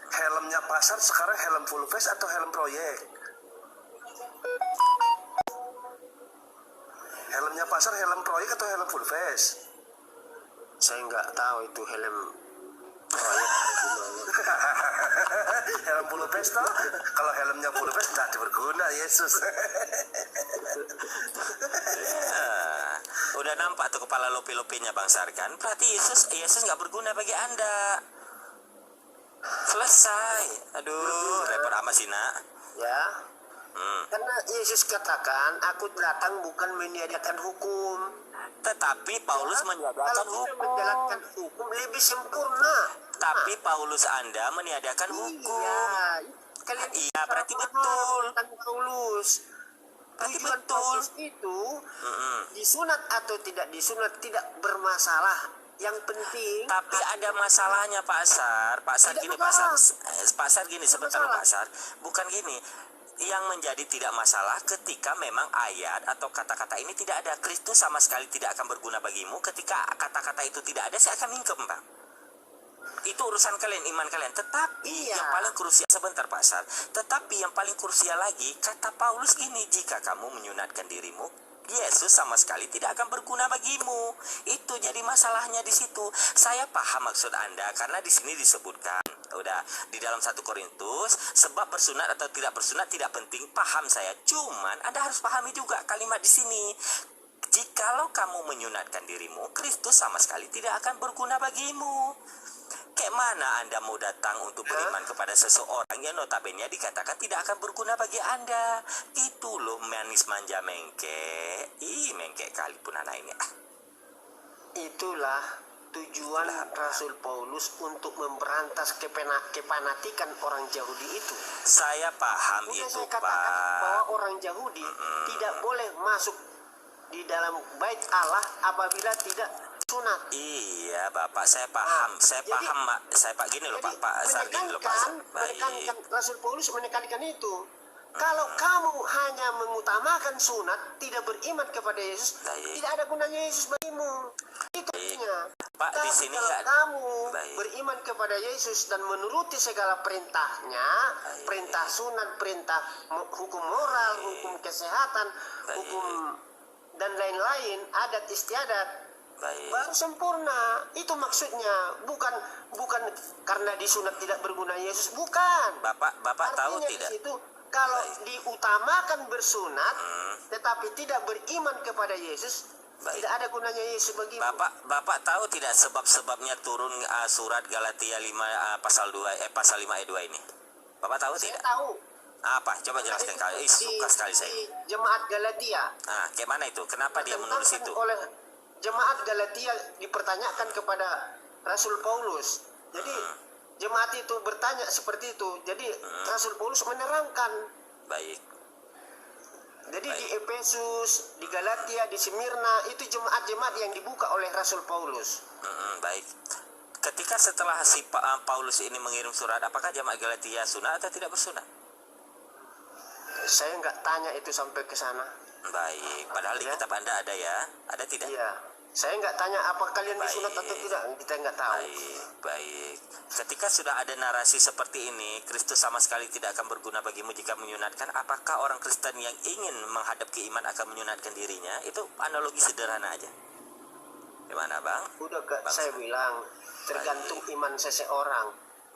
Helmnya pasar sekarang helm full face atau helm proyek? Helmnya pasar helm proyek atau helm full face? Saya nggak tahu itu helm proyek. Helm full face toh? Kalau helmnya full face tidak berguna Yesus. Ya, udah nampak tuh kepala lopi-lopinya Bang Sar kan? Berarti Yesus nggak berguna bagi Anda. Selesai. Aduh, repot amat sih nak. Ya, karena Yesus katakan, aku datang bukan meniadakan hukum. Tetapi Paulus Kalau meniadakan kita hukum. menjalankan hukum lebih sempurna. Tapi Paulus Anda meniadakan hukum. Iya, kalian Iya, berarti paham betul. tentang Paulus. Berarti Tujuan betul. Paulus itu disunat atau tidak disunat tidak bermasalah. Yang penting Tapi ada masalahnya Pak Sar. Pak Sar Tidak gini Pak Sar. masalah. Pak Sar gini sebentar masalah. Pak Sar. Bukan gini. Yang menjadi tidak masalah ketika memang ayat atau kata-kata ini tidak ada. Kristus sama sekali tidak akan berguna bagimu. Ketika kata-kata itu tidak ada, saya akan mingkem Bang. Itu urusan kalian, iman kalian. Tetapi Iya. yang paling krusial, sebentar Pak Sar. Tetapi yang paling krusial lagi, kata Paulus gini, jika kamu menyunatkan dirimu, Yesus sama sekali tidak akan berguna bagimu. Itu jadi masalahnya di situ. Saya paham maksud Anda karena di sini disebutkan, udah di dalam 1 Korintus, sebab bersunat atau tidak bersunat tidak penting, paham saya. Cuman Anda harus pahami juga kalimat di sini. Jikalau kamu menyunatkan dirimu, Kristus sama sekali tidak akan berguna bagimu. Kayak mana Anda mau datang untuk beriman kepada seseorang yang notabene dikatakan tidak akan berguna bagi Anda? Itu loh manis manja mengke. Ih, mengke kali pun anak ini. itulah tujuan Rasul Paulus untuk memberantas kepanatikan orang Yahudi itu. Saya paham Sudah itu, saya katakan bahwa Pak. orang Yahudi tidak boleh masuk di dalam bait Allah apabila tidak sunat. Iya, Bapak, saya paham. Saya jadi- paham, Mak. Saya Pak gini loh, Pak Sar gini loh, Pak Sar. menekankan Baik. Rasul Paulus menekankan itu. Kalau kamu hanya mengutamakan sunat, tidak beriman kepada Yesus, Baik. tidak ada gunanya Yesus bagimu. Itu artinya. Pak, di Tapi sini kalau nggak- kamu Baik. beriman kepada Yesus dan menuruti segala perintahnya, Baik. perintah sunat, perintah hukum moral, hukum kesehatan, Baik. hukum dan lain-lain, adat istiadat, Baik. baru sempurna. Itu maksudnya, bukan karena disunat tidak berguna Yesus, bukan. Bapak tahu Artinya tidak? di situ kalau diutamakan bersunat tetapi tidak beriman kepada Yesus, Baik. tidak ada gunanya Yesus bagimu. Bapak tahu tidak sebab-sebabnya turun surat Galatia 5 pasal 5 ayat 2 ini? Bapak tahu Saya tidak? tahu Apa? Coba jelaskan kali. Suka sekali saya. di jemaat Galatia. Nah, kayak mana itu? Kenapa dia menulis itu? Oleh jemaat Galatia dipertanyakan kepada Rasul Paulus. Jadi jemaat itu bertanya seperti itu. Jadi Rasul Paulus menerangkan. Baik. Jadi Baik. di Efesus, di Galatia, di Smyrna itu jemaat-jemaat yang dibuka oleh Rasul Paulus. Baik. Ketika setelah si Paulus ini mengirim surat, apakah jemaat Galatia sunat atau tidak bersunat? Saya nggak tanya itu sampai ke sana. Baik. Padahal di Ya. kitab Anda ada ya? Ada tidak? Iya. Saya nggak tanya apa kalian Baik. disunat atau tidak. Kita nggak tahu. Baik. Ketika sudah ada narasi seperti ini, Kristus sama sekali tidak akan berguna bagimu jika menyunatkan. Apakah orang Kristen yang ingin menghadap ke iman akan menyunatkan dirinya? Itu analogi sederhana aja. Gimana, Bang? Udah Bang. saya bilang tergantung iman seseorang.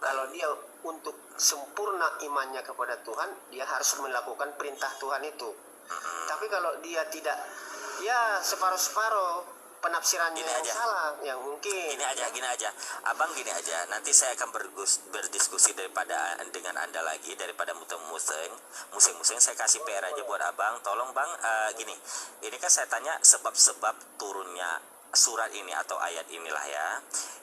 Kalau dia untuk sempurna imannya kepada Tuhan, dia harus melakukan perintah Tuhan itu. Tapi kalau dia tidak, ya separuh-separuh, penafsirannya Gini yang aja. salah, yang mungkin. Gini aja. Abang gini aja. Nanti saya akan berdiskusi dengan Anda lagi daripada musing-musing. Saya kasih PR aja buat Abang. Tolong Bang, gini. Ini kan saya tanya sebab-sebab turunnya surat ini atau ayat inilah ya.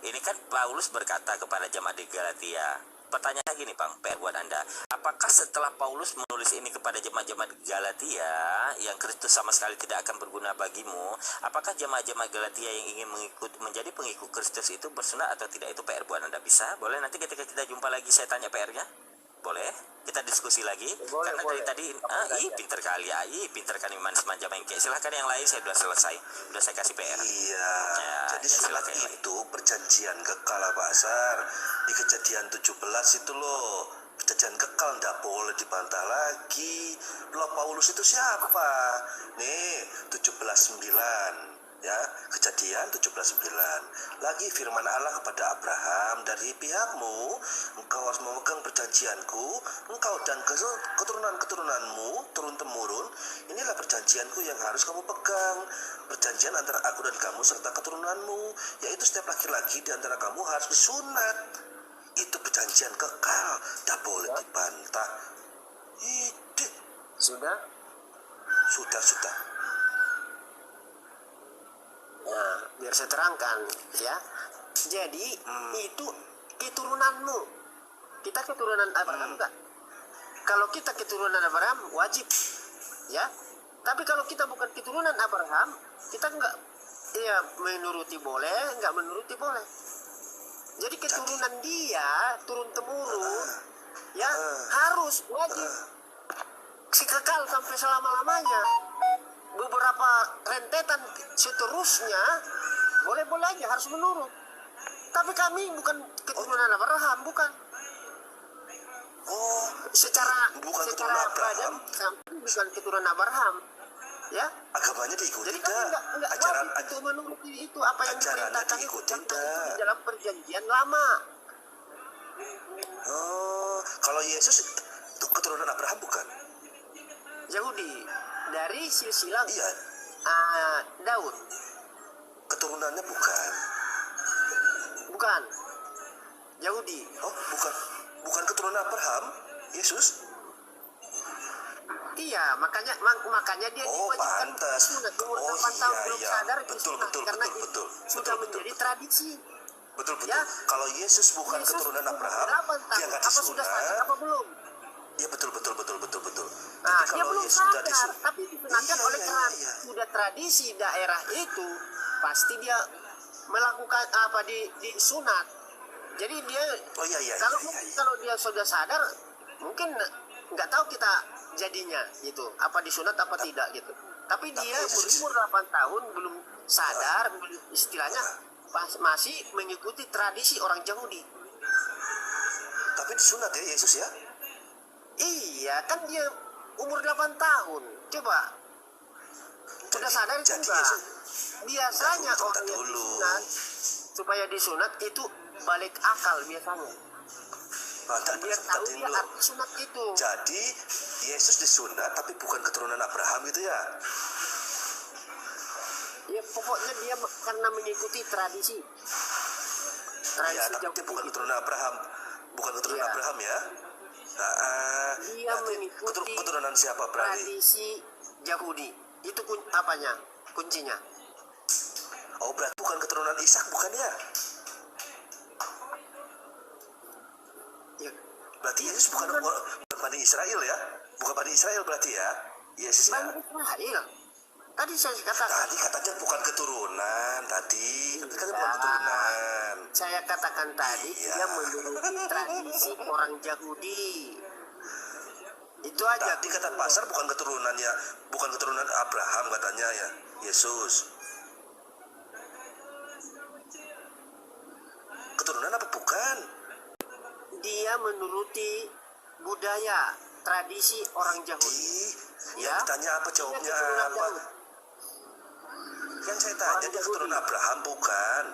Ini kan Paulus berkata kepada jemaat di Galatia. Pertanyaannya gini Bang, PR buat Anda. Apakah setelah Paulus menulis ini kepada jemaat-jemaat Galatia yang Kristus sama sekali tidak akan berguna bagimu, apakah jemaat-jemaat Galatia yang ingin menjadi pengikut Kristus itu bersunat atau tidak? Itu PR buat Anda. Bisa? Boleh nanti ketika kita jumpa lagi saya tanya PR-nya? Boleh? Kita diskusi lagi? Boleh, Karena boleh. dari tadi pinter kali ya, pinter kan manis manja mengke. Silahkan yang lain, saya sudah selesai. Sudah saya kasih PR. Iya, jadi ya, surat silakan. itu perjanjian kekal Pak Asar. Di Kejadian 17 itu loh, perjanjian kekal ndak boleh dibantah lagi. Loh Paulus itu siapa? Nih, 17:9 ya, Kejadian 17:9. Lagi firman Allah kepada Abraham, dari pihakmu engkau harus memegang perjanjianku, engkau dan keturunan-keturunanmu turun temurun. Inilah perjanjianku yang harus kamu pegang, perjanjian antara aku dan kamu serta keturunanmu, yaitu setiap laki-laki di antara kamu harus disunat. Itu perjanjian kekal, tidak boleh dibantah. Ide. Sudah? Sudah. Nah, biar saya terangkan ya. Jadi itu keturunanmu. Kita keturunan Abraham enggak? Kalau kita keturunan Abraham wajib, ya. Tapi kalau kita bukan keturunan Abraham, kita enggak, ya menuruti boleh, enggak menuruti boleh. Jadi keturunan dia turun temurun, ya harus wajib, kekal sampai selama-lamanya. Beberapa rentetan seterusnya boleh-boleh aja harus menurut. Tapi kami bukan keturunan Abraham, bukan. Oh, Secara bukan keturunan secara Abraham. kami bukan keturunan Abraham, ya. Agamanya diikuti Jadi kami tidak? enggak Ajaran wajib untuk menuruti itu apa yang ajarannya diperintahkan itu, diikuti karena itu tidak? di dalam perjanjian lama. Oh, kalau Yesus itu keturunan Abraham bukan? Yahudi dari silsilah Iya, Daud, keturunannya bukan. bukan Yahudi. Oh, bukan keturunan Abraham, Yesus. Iya, makanya dia Oh, diwajibkan pantas. sunat umur Oh, 8 tahun iya, belum iya. sadar Betul, disunat, betul, karena betul, itu betul. sudah Betul, menjadi betul. tradisi. Betul. Ya. Kalau Yesus bukan Yesus keturunan umur Abraham, 8 dia tahun. nggak Apa sudah sadar disunat. apa belum? Ya betul. Nah, Tapi dia kalau belum Yesus sudah sadar, disunat, tapi disunatkan Iya, oleh karena iya. sudah tradisi daerah itu, pasti dia melakukan apa di sunat. Jadi dia Oh iya. kalau dia sudah sadar, mungkin nggak tahu kita jadinya gitu, apa disunat apa tidak gitu. Tapi dia Yesus- berumur 8 tahun belum sadar, istilahnya masih mengikuti tradisi orang Yahudi. Tapi disunat ya Yesus ya? Iya, kan dia umur 8 tahun. Coba. Sudah sadar itu Jadi enggak? Yesus, Biasanya Tunggu orang yang dulu. disunat, supaya disunat itu balik akal biasanya. Biar tahu dia dulu. arti sunat itu. Jadi Yesus disunat tapi bukan keturunan Abraham gitu ya? Ya pokoknya dia karena mengikuti tradisi. Iya, Tradisi tapi dia bukan Yahudi. keturunan Abraham. Bukan keturunan Iya. Abraham ya? Dia mengikuti keturunan siapa berarti? tradisi Yahudi. Itu apanya? Kuncinya. Oh, berarti bukan keturunan Ishak bukan ya? Ya, Berarti Yesus bukan Bani Israel ya? Bukan Bani Israel berarti ya? Yesus ya? Bani Israel. Tadi saya katakan. Tadi katanya bukan keturunan tadi. Tadi katanya bukan Iya. keturunan. Saya katakan tadi Iya. dia menuruti tradisi orang Yahudi. Itu aja. Tadi kata pasar bukan keturunannya, bukan keturunan Abraham katanya ya, Yesus. Keturunan apa bukan? Dia menuruti budaya, tradisi orang Yahudi. Yang ditanya apa jawabnya Dia keturunan apa? Daud. Yang saya tanya dia keturunan Abraham bukan?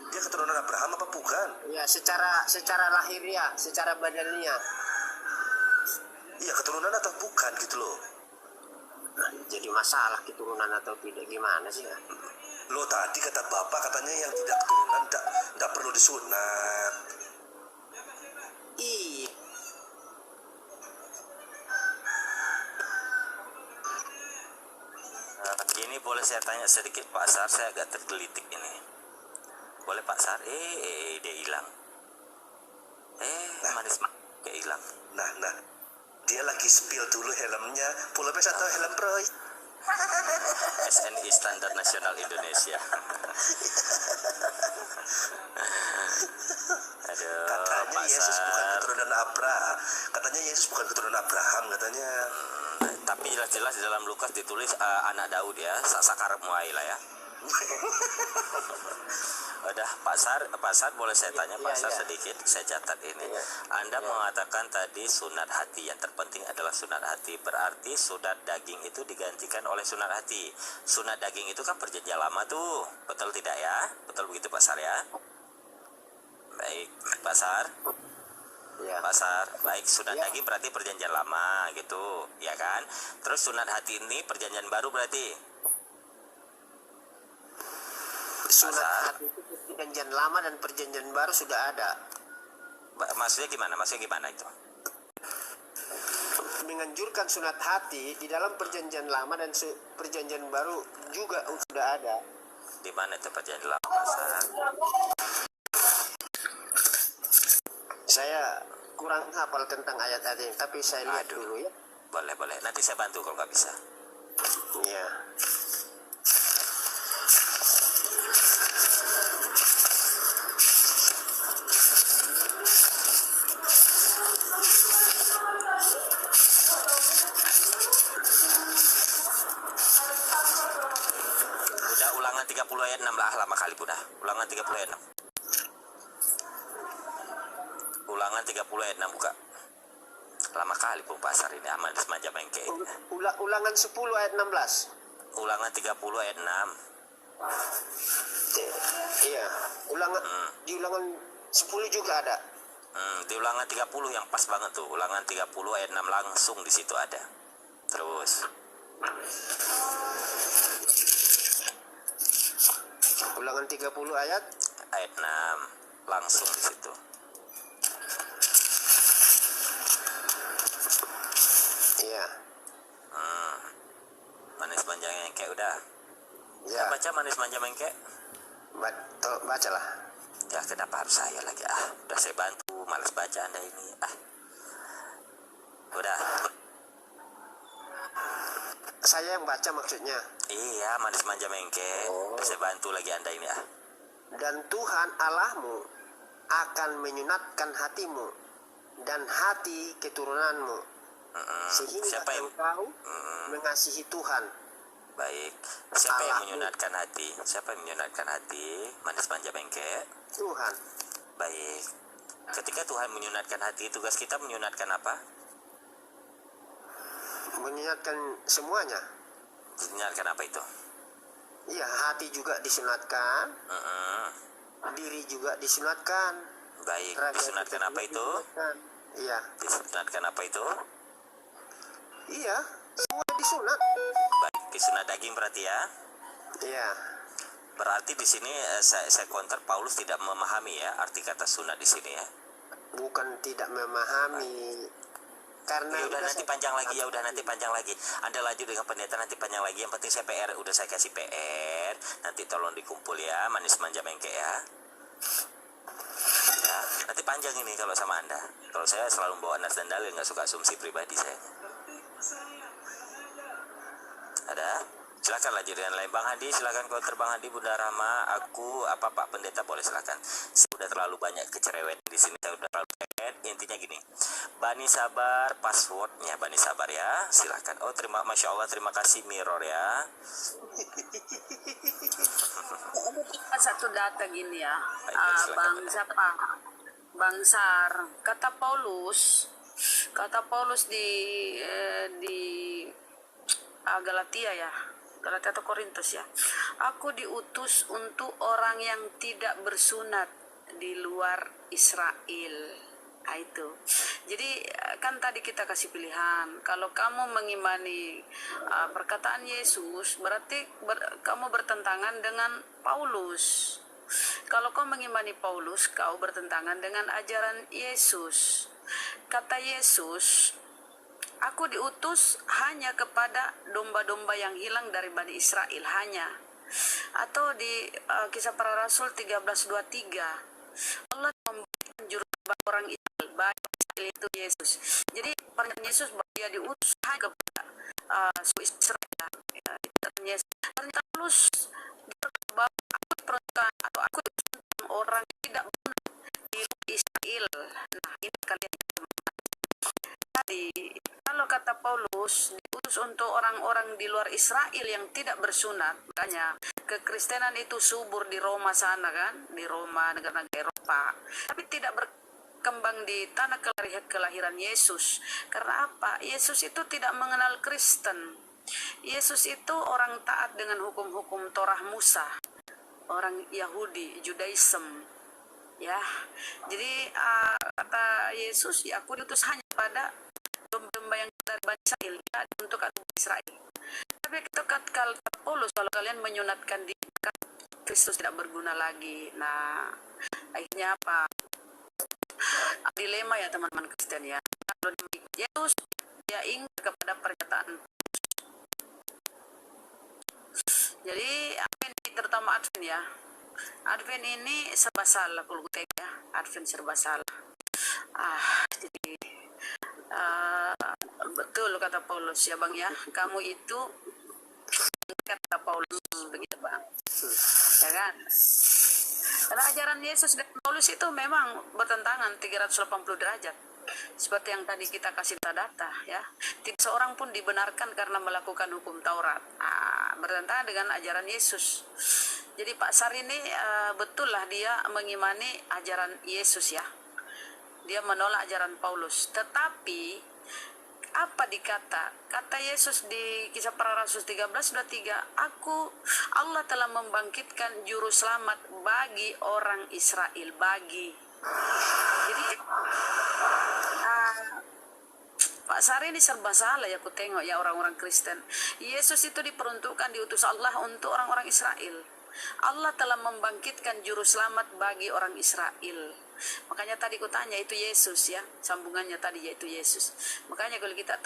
Dia keturunan Abraham apa bukan? Ya, secara lahiriah, secara badaniah. Iya keturunan atau bukan gitu loh. Nah, jadi masalah keturunan atau tidak gimana sih ya? Lo tadi kata bapak katanya yang tidak keturunan tidak perlu disunat. Ih, Ini boleh saya tanya sedikit Pak Sar, saya agak tergelitik ini. Boleh Pak Sar? Dia hilang. Manis kayak hilang. Nah, dia lagi spill dulu helmnya. Pulpes atau helm pro? SNI Standar Nasional Indonesia. Aduh, Katanya Pak Yesus bukan Sar. keturunan Abraham. Katanya Yesus bukan keturunan Abraham katanya. Tapi jelas-jelas di dalam Lukas ditulis anak Daud ya, sakar muai lah ya. Udah Pak Sar boleh saya tanya Pak Sar sedikit, saya catat ini. Anda mengatakan tadi sunat hati, yang terpenting adalah sunat hati. Berarti sunat daging itu digantikan oleh sunat hati. Sunat daging itu kan perjanjian lama tuh, betul tidak ya? Betul begitu Pak Sar ya? Baik Pak Sar. ya. Pasar baik, sunat daging berarti perjanjian lama gitu ya kan. Terus sunat hati ini perjanjian baru berarti. Sunat Pasar. hati itu perjanjian lama dan perjanjian baru sudah ada. Maksudnya gimana itu? Menganjurkan sunat hati di dalam perjanjian lama dan perjanjian baru juga sudah ada. Di mana itu perjanjian lama Pasar? Saya kurang hafal tentang ayat-ayat ini, tapi saya lihat Aduh. dulu ya. Boleh nanti saya bantu kalau nggak bisa. Ya. Udah ulangan 30 ayat 6 lah, lama kali udah. Ulangan 30 ayat 6. Ulangan 30 ayat 6 buka. Lama kali pun Pasar ini aman semacam bengke. Ulangan 10 ayat 16. Ulangan 30 ayat 6. Iya, di ulangan 10 juga ada. Di ulangan 30 yang pas banget tuh. Ulangan 30 ayat 6 langsung di situ ada. Terus Ulangan 30 ayat. ayat 6 langsung di situ. Iya. Manis manja mengke udah. Ya, Baca manis manja mengke. bacalah. Ya kenapa harus saya lagi? Udah saya bantu, malas baca Anda ini. Udah. Saya yang baca maksudnya. Iya, manis manja mengke. Udah saya bantu lagi Anda ini Dan Tuhan Allahmu akan menyunatkan hatimu dan hati keturunanmu, sehingga Siapa yang engkau mengasihi Tuhan. baik? Siapa yang Allahmu. menyunatkan hati? Siapa yang menyunatkan hati? Manis manja mengke. Tuhan. Baik. Ketika Tuhan menyunatkan hati, tugas kita menyunatkan apa? Menyunatkan semuanya. Menyunatkan apa itu? Iya, hati juga disunatkan, diri juga disunatkan. Baik. raga Disunatkan kita apa juga itu? disunatkan. Iya, Disunatkan apa itu? iya, semua disunat. Baik. Disunat daging berarti ya? Iya, Berarti di sini saya counter, Paulus tidak memahami ya arti kata sunat di sini ya. bukan tidak memahami. Karena Ya udah udah nanti saya- panjang lagi ya, udah nanti panjang lagi. Anda lanjut dengan pendeta nanti panjang lagi. Yang penting saya PR, udah saya kasih PR. Nanti tolong dikumpul ya, manis manja mengke ya. Nah, nanti panjang ini kalau sama Anda. Kalau saya selalu bawa nas dan dalil, nggak suka asumsi pribadi saya. Ada? Silakan lanjut dengan lain. Bang Hadi, silakan counter Bang Hadi, Bunda Rahma. Aku apa Pak Pendeta boleh silakan. Saya udah terlalu banyak kecerewetan di sini. Saya udah terlalu kecerewetan. Intinya gini. Bani Sabar, passwordnya Bani Sabar ya. Silakan. Oh Masya Allah, terima kasih Mirror ya. Ada satu data gini ya, Baik, silakan, Bang Bunda. siapa? Bang Sar, kata Paulus di Galatia ya, Galatia atau Korintus ya. Aku diutus untuk orang yang tidak bersunat di luar Israel. Itu. Jadi kan tadi kita kasih pilihan. Kalau kamu mengimani perkataan Yesus, berarti kamu bertentangan dengan Paulus. Kalau kau mengimani Paulus, kau bertentangan dengan ajaran Yesus. Kata Yesus, aku diutus hanya kepada domba-domba yang hilang dari Bani Israel, hanya. Atau di Kisah Para Rasul 13:23, Allah memberikan juru selamat orang Israel, bagi Israel itu Yesus. Jadi pernyataan Yesus bahwa dia diutus hanya kepada suku Israel. Ya, itu Yesus. Pernyataan Paulus bahwa aku diperuntukkan atau aku diutus orang tidak benar di Israel. Nah, ini kalian tadi, kalau kata Paulus diutus untuk orang-orang di luar Israel yang tidak bersunat, makanya kekristenan itu subur di Roma sana kan, di Roma, negara-negara Eropa, tapi tidak berkembang di tanah kelahiran Yesus. Karena apa? Yesus itu tidak mengenal Kristen. Yesus itu orang taat dengan hukum-hukum Torah Musa, orang Yahudi, Judaism. Ya, jadi kata Yesus, ya aku diutus hanya pada domba yang dari Bani Israel, ya, untuk anak Israel. Tapi kata Paulus, kalau kalian menyunatkan diri, Kristus tidak berguna lagi. Nah, akhirnya apa? Dilema ya teman-teman Kristen ya. Kalau mengikuti Yesus, dia ingat kepada pernyataan. Jadi Advent, terutama Advent ya. Advent ini serba salah kalau gue ya. Advent serba salah. Jadi betul kata Paulus ya Bang ya. Kamu itu kata Paulus begitu Bang. Ya kan? Karena ajaran Yesus dan Paulus itu memang bertentangan 380 derajat. Seperti yang tadi kita kasih data ya. Tidak seorang pun dibenarkan karena melakukan hukum Taurat. Bertentangan dengan ajaran Yesus. Jadi Pak Sar ini betul lah dia mengimani ajaran Yesus ya. Dia menolak ajaran Paulus. Tetapi apa kata Yesus di Kisah Para Rasul 13:23, Allah telah membangkitkan juru selamat bagi orang Israel, bagi. Jadi Pak Sari ini serba salah ya aku tengok ya orang-orang Kristen. Yesus itu diperuntukkan, diutus Allah untuk orang-orang Israel. Allah telah membangkitkan juru selamat bagi orang Israel. Makanya tadi aku tanya itu Yesus ya, sambungannya tadi yaitu Yesus. Makanya kalau kita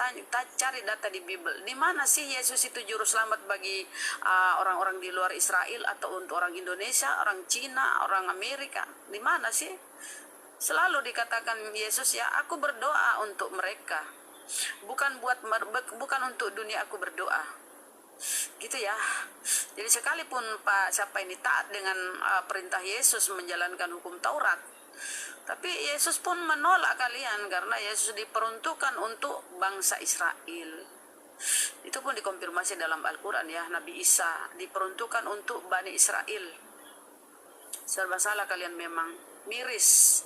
cari data di Bible, di mana sih Yesus itu juru selamat bagi orang-orang di luar Israel atau untuk orang Indonesia, orang Cina, orang Amerika? Di mana sih? Selalu dikatakan Yesus ya, aku berdoa untuk mereka. Bukan untuk dunia aku berdoa. Gitu ya. Jadi sekalipun Pak siapa ini taat dengan perintah Yesus menjalankan hukum Taurat, tapi Yesus pun menolak kalian karena Yesus diperuntukkan untuk bangsa Israel. Itu pun dikonfirmasi dalam Al-Quran ya. Nabi Isa diperuntukkan untuk Bani Israel. Serba salah kalian memang, miris.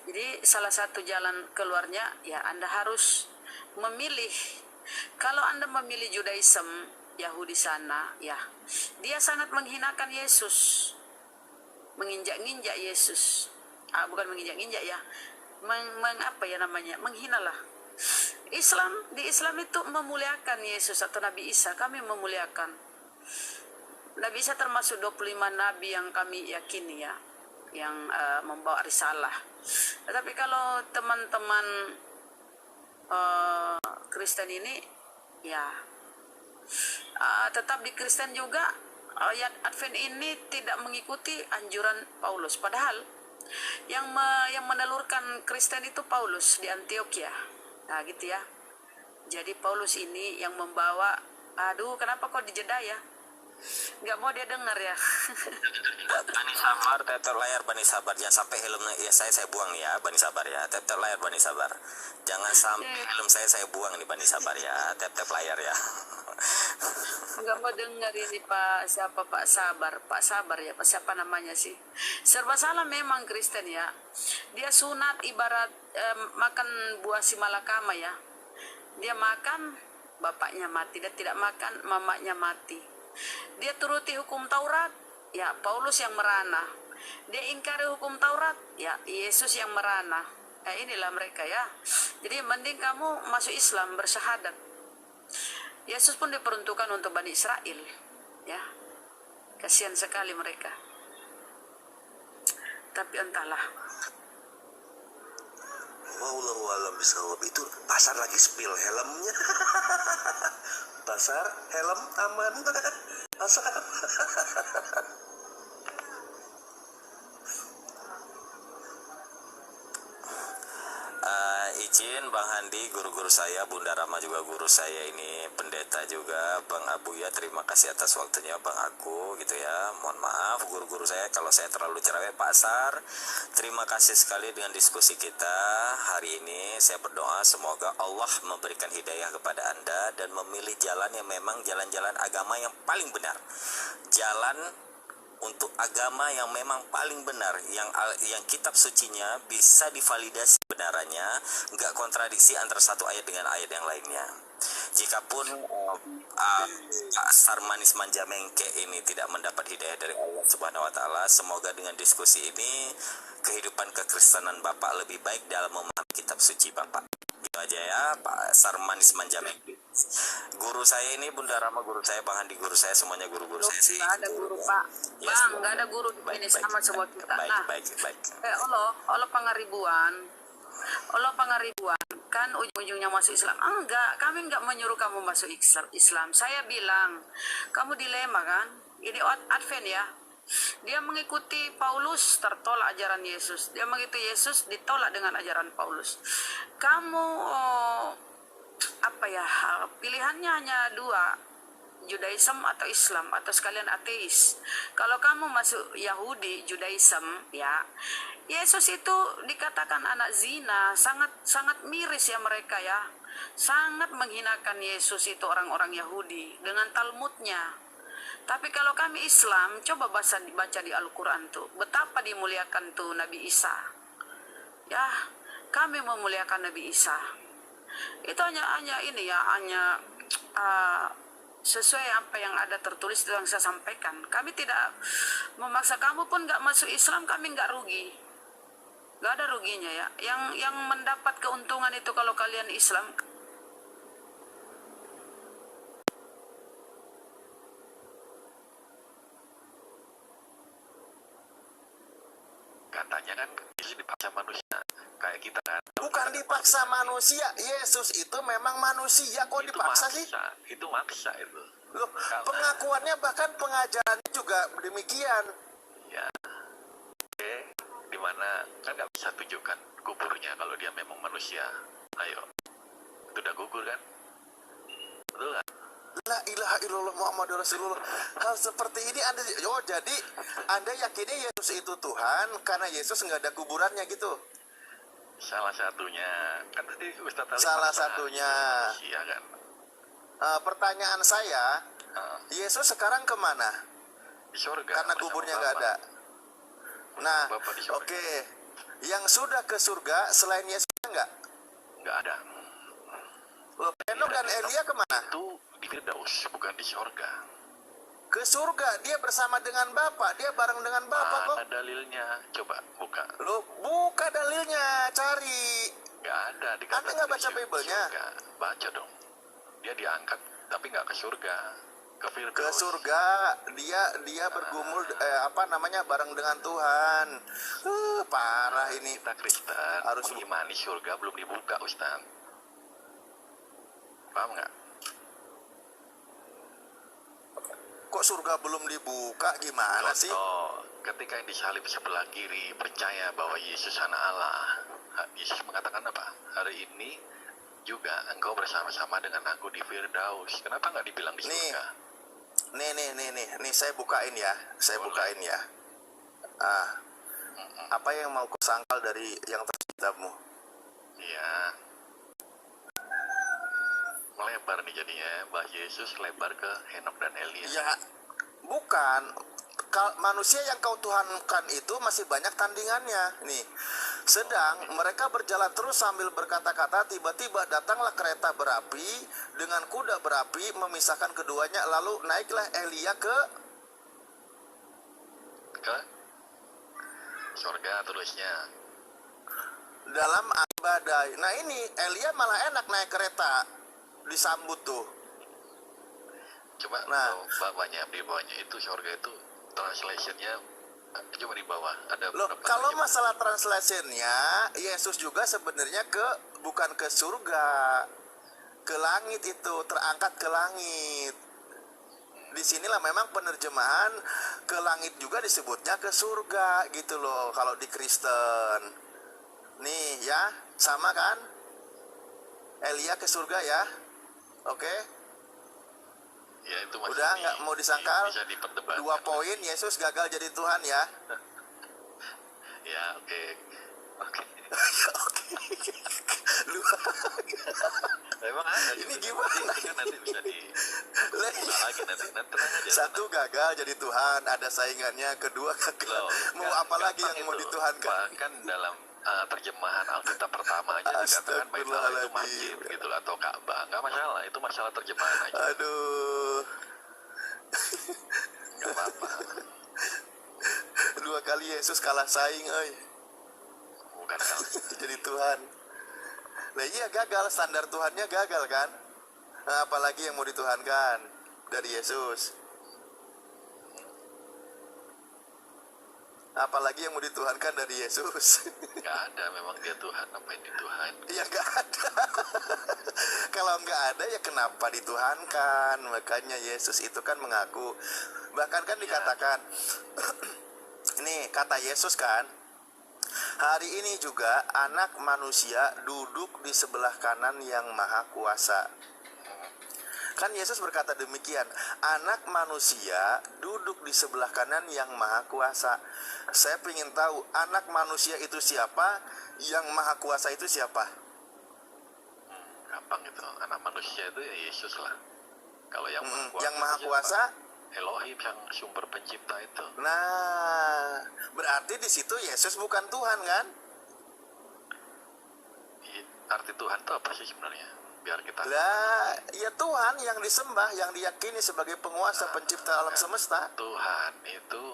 Jadi salah satu jalan keluarnya ya Anda harus memilih. Kalau Anda memilih Judaism, Yahudi sana, ya, dia sangat menghinakan Yesus, menginjak-injak Yesus. Bukan menginjak-injak ya, apa ya namanya, menghinalah. Di Islam itu memuliakan Yesus atau Nabi Isa, kami memuliakan. Nabi Isa termasuk 25 nabi yang kami yakini ya, yang membawa risalah. Tetapi kalau teman-teman Kristen ini ya tetap di Kristen juga ayat Advent ini tidak mengikuti anjuran Paulus, padahal yang menelurkan Kristen itu Paulus di Antioquia. Nah gitu ya. Jadi Paulus ini yang membawa, kenapa kok dijeda ya? Nggak mau dia dengar ya. Bani Sabar, tetap layar Bani Sabar, jangan sampai helmnya ya saya buang ya Bani Sabar ya, tetap layar Bani Sabar, jangan sampai helm saya buang nih Bani Sabar ya, tetap layar ya. Nggak mau dengar ini Pak Sabar ya, Pak siapa namanya sih, serba salah memang Kristen ya. Dia sunat ibarat makan buah simalakama ya, dia makan bapaknya mati, dia tidak makan mamanya mati. Dia turuti hukum Taurat, ya Paulus yang merana. Dia ingkari hukum Taurat, ya Yesus yang merana. inilah mereka ya. Jadi mending kamu masuk Islam, bersyahadat. Yesus pun diperuntukkan untuk Bani Israel, ya. Kasihan sekali mereka. Tapi entahlah. Wallahu alam bisawab. Itu pasar lagi spill helmnya. Pasar helm aman. Pasar. Izin Bang Handi, guru-guru saya, Bunda Rama juga guru saya ini, pendeta juga, Bang Abu ya, terima kasih atas waktunya Bang Aku gitu ya. Mohon maaf guru-guru saya kalau saya terlalu cerewet. Pak Sar, terima kasih sekali dengan diskusi kita hari ini. Saya berdoa semoga Allah memberikan hidayah kepada Anda dan memilih jalan yang memang jalan-jalan agama yang paling benar. Jalan untuk agama yang memang paling benar, yang kitab sucinya bisa divalidasi kebenarannya, nggak kontradiksi antara satu ayat dengan ayat yang lainnya. Jikapun Sar Manis Manja Mengke ini tidak mendapat hidayah dari Allah Subhanahu wa taala, semoga dengan diskusi ini kehidupan kekristenan Bapak lebih baik dalam memahami kitab suci Bapak. Itu aja ya Pak Sar Manis Manja Mengke. Guru saya ini Bunda Rama guru saya, Bang Handi guru saya, semuanya guru-guru saya sih. Nggak ada guru Pak, Yes, Bang, nggak ada guru baik, ini baik, sama semua kita. baik, Nah, baik. Allah pangaribuan kan ujung-ujungnya masuk Islam. Enggak, kami enggak menyuruh kamu masuk Islam. Saya bilang kamu dilema kan, ini Advent ya. Dia mengikuti Paulus, tertolak ajaran Yesus. Dia mengikuti Yesus, ditolak dengan ajaran Paulus. Kamu pilihannya hanya dua, Judaism atau Islam, atau sekalian ateis. Kalau kamu masuk Yahudi, Judaism, ya, Yesus itu dikatakan anak zina, sangat miris ya mereka ya, sangat menghinakan Yesus itu orang-orang Yahudi dengan Talmudnya. Tapi kalau kami Islam, coba baca di Al-Quran tuh, betapa dimuliakan tuh Nabi Isa. Ya, kami memuliakan Nabi Isa. Itu hanya sesuai apa yang ada tertulis itu yang saya sampaikan. Kami tidak memaksa kamu pun nggak masuk Islam, kami nggak rugi, nggak ada ruginya ya. Yang mendapat keuntungan itu kalau kalian Islam. Katanya kan Yesus dipaksa manusia kayak kita kan. Bukan dipaksa manusia. Yesus itu memang manusia, kok Itu dipaksa maksa, sih? itu maksa itu. Loh, pengakuannya bahkan pengajarannya juga demikian. Ya, oke, dimana kan nggak bisa tunjukkan kuburnya kalau dia memang manusia. Ayo, itu udah gugur kan? Betul kan? La ilaha illallah Muhammadur Rasulullah. Hal seperti ini Anda, jadi Anda yakini Yesus itu Tuhan karena Yesus nggak ada kuburannya gitu? Salah satunya kan tadi Ustadz Ali Salah maksa satunya. manusia kan. Pertanyaan saya, Yesus sekarang kemana? Di surga. Karena bersama kuburnya Bapa. nggak ada. Nah, Bapa di surga. oke. Yang sudah ke surga selain Yesus nggak? Nggak ada. Loh, Henok dan Elia kemana? Itu di Firdaus, bukan di surga. Ke surga, dia bersama dengan Bapa, dia bareng dengan Bapa kok. Mana dalilnya? Coba buka. Lo buka dalilnya, cari. Nggak ada. Anda nggak baca Bible-nya? Surga. Baca dong. Dia diangkat, tapi nggak ke surga. Ke Firdaus. Ke surga, dia bergumul bareng dengan Tuhan. Parah ini. Kita Kristen Harus mengimani surga belum dibuka, Ustaz. Paham nggak? Kok surga belum dibuka, gimana sih? Oh, ketika yang disalib sebelah kiri percaya bahwa Yesus anak Allah. Yesus mengatakan apa? Hari ini juga engkau bersama-sama dengan aku di Firdaus. Kenapa nggak dibilang di surga? Nih, saya bukain ya. Boleh. Bukain ya. Apa yang mau kau sangkal dari yang terciptamu? Iya. Melebar nih jadinya. Bah Yesus lebar ke Henok dan Elia. Ya, bukan. Manusia yang kau tuhankan itu masih banyak tandingannya. Nih, sedang mereka berjalan terus sambil berkata-kata, tiba-tiba datanglah kereta berapi dengan kuda berapi memisahkan keduanya, lalu naiklah Elia ke Ke surga tulisnya. dalam badai. Nah ini Elia malah enak naik kereta, disambut tuh. Coba Nah. bawahnya, di bawahnya itu surga itu translationnya coba di bawah ada Loh, berapa kalau terjemahan? masalah translationnya, Yesus juga sebenarnya bukan ke surga, ke langit itu, terangkat ke langit. Disinilah memang penerjemahan ke langit juga disebutnya ke surga gitu loh kalau di Kristen. Nih ya, sama kan? Elia ke surga ya, oke? Ya itu masih Udah nggak mau disangkal? bisa diperdebatkan. 2 poin, Yesus gagal jadi Tuhan ya. Ya oke. Lu Emang ada Ini gitu. gimana? Nanti bisa di lagi nanti tenang aja. Satu gagal jadi Tuhan, ada saingannya. Kedua gagal. Loh, Mau kan apa lagi gampang yang mau itu. dituhankan? Bahkan dalam terjemahan Alkitab pertama aja dikatakan Baitullah itu masjid gitu loh, atau Ka'bah. Nggak masalah, itu masalah terjemahan aja. Aduh, Nggak apa-apa. 2 kali Yesus kalah saing, euy. Bukan hal. Jadi Tuhan. Nah iya gagal, standar Tuhannya gagal kan? Nah, apalagi yang mau dituhankan dari Yesus? Apalagi yang mau dituhankan dari Yesus? Nggak ada, memang dia Tuhan. Apa ini Tuhan? Ya nggak ada. Kalau nggak ada ya kenapa dituhankan? Makanya Yesus itu kan mengaku. Bahkan kan dikatakan, ini kata Yesus kan, hari ini juga anak manusia duduk di sebelah kanan yang maha kuasa. Kan Yesus berkata demikian, anak manusia duduk di sebelah kanan yang maha kuasa. Saya ingin tahu, anak manusia itu siapa? Yang maha kuasa itu siapa? Gampang itu. Anak manusia itu ya Yesus lah. Kalau yang Yang maha itu siapa? kuasa? Elohim, yang sumber pencipta itu. Nah, berarti di situ Yesus bukan Tuhan kan? Arti Tuhan itu apa sih sebenarnya? Biar kita Lah, ya Tuhan yang disembah, yang diyakini sebagai penguasa pencipta alam semesta. Tuhan itu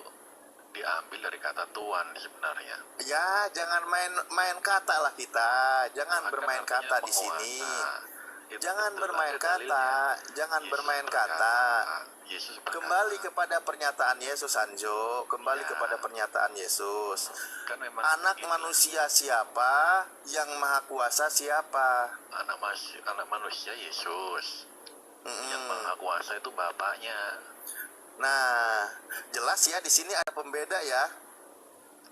diambil dari kata Tuhan sebenarnya. Ya, jangan main kata lah kita. Jangan Tuhan kan bermain artinya kata di penguasa. sini. Itu Jangan betul bermain ada kata, dalilnya. jangan Yesus bermain berkata, kata. Yesus berkata, Kembali kepada pernyataan Yesus, Anjo. Kembali Ya. kepada pernyataan Yesus. kan memang Anak begini, manusia siapa? Yang maha kuasa siapa? anak manusia Yesus. Yang maha kuasa itu bapaknya. Nah, jelas ya di sini ada pembeda ya.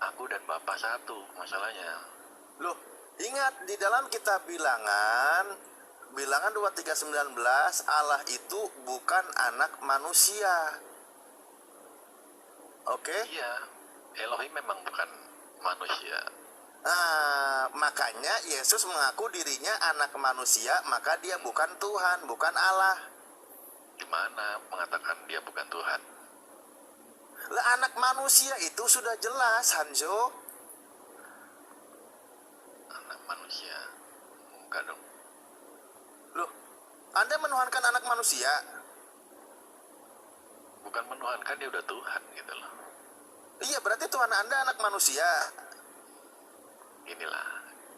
Aku dan Bapa satu masalahnya. Loh, ingat di dalam kitab Bilangan 23:19, Allah itu bukan anak manusia. Oke? Iya, Elohim memang bukan manusia. Nah, makanya Yesus mengaku dirinya anak manusia, maka dia bukan Tuhan, bukan Allah. Di mana mengatakan dia bukan Tuhan? Lah anak manusia itu sudah jelas, Hanjo. Anak manusia. Enggak dong. Loh, Anda menuhankan anak manusia? Bukan menuhankan, dia udah Tuhan gitu loh. Iya, berarti Tuhan Anda anak manusia. Inilah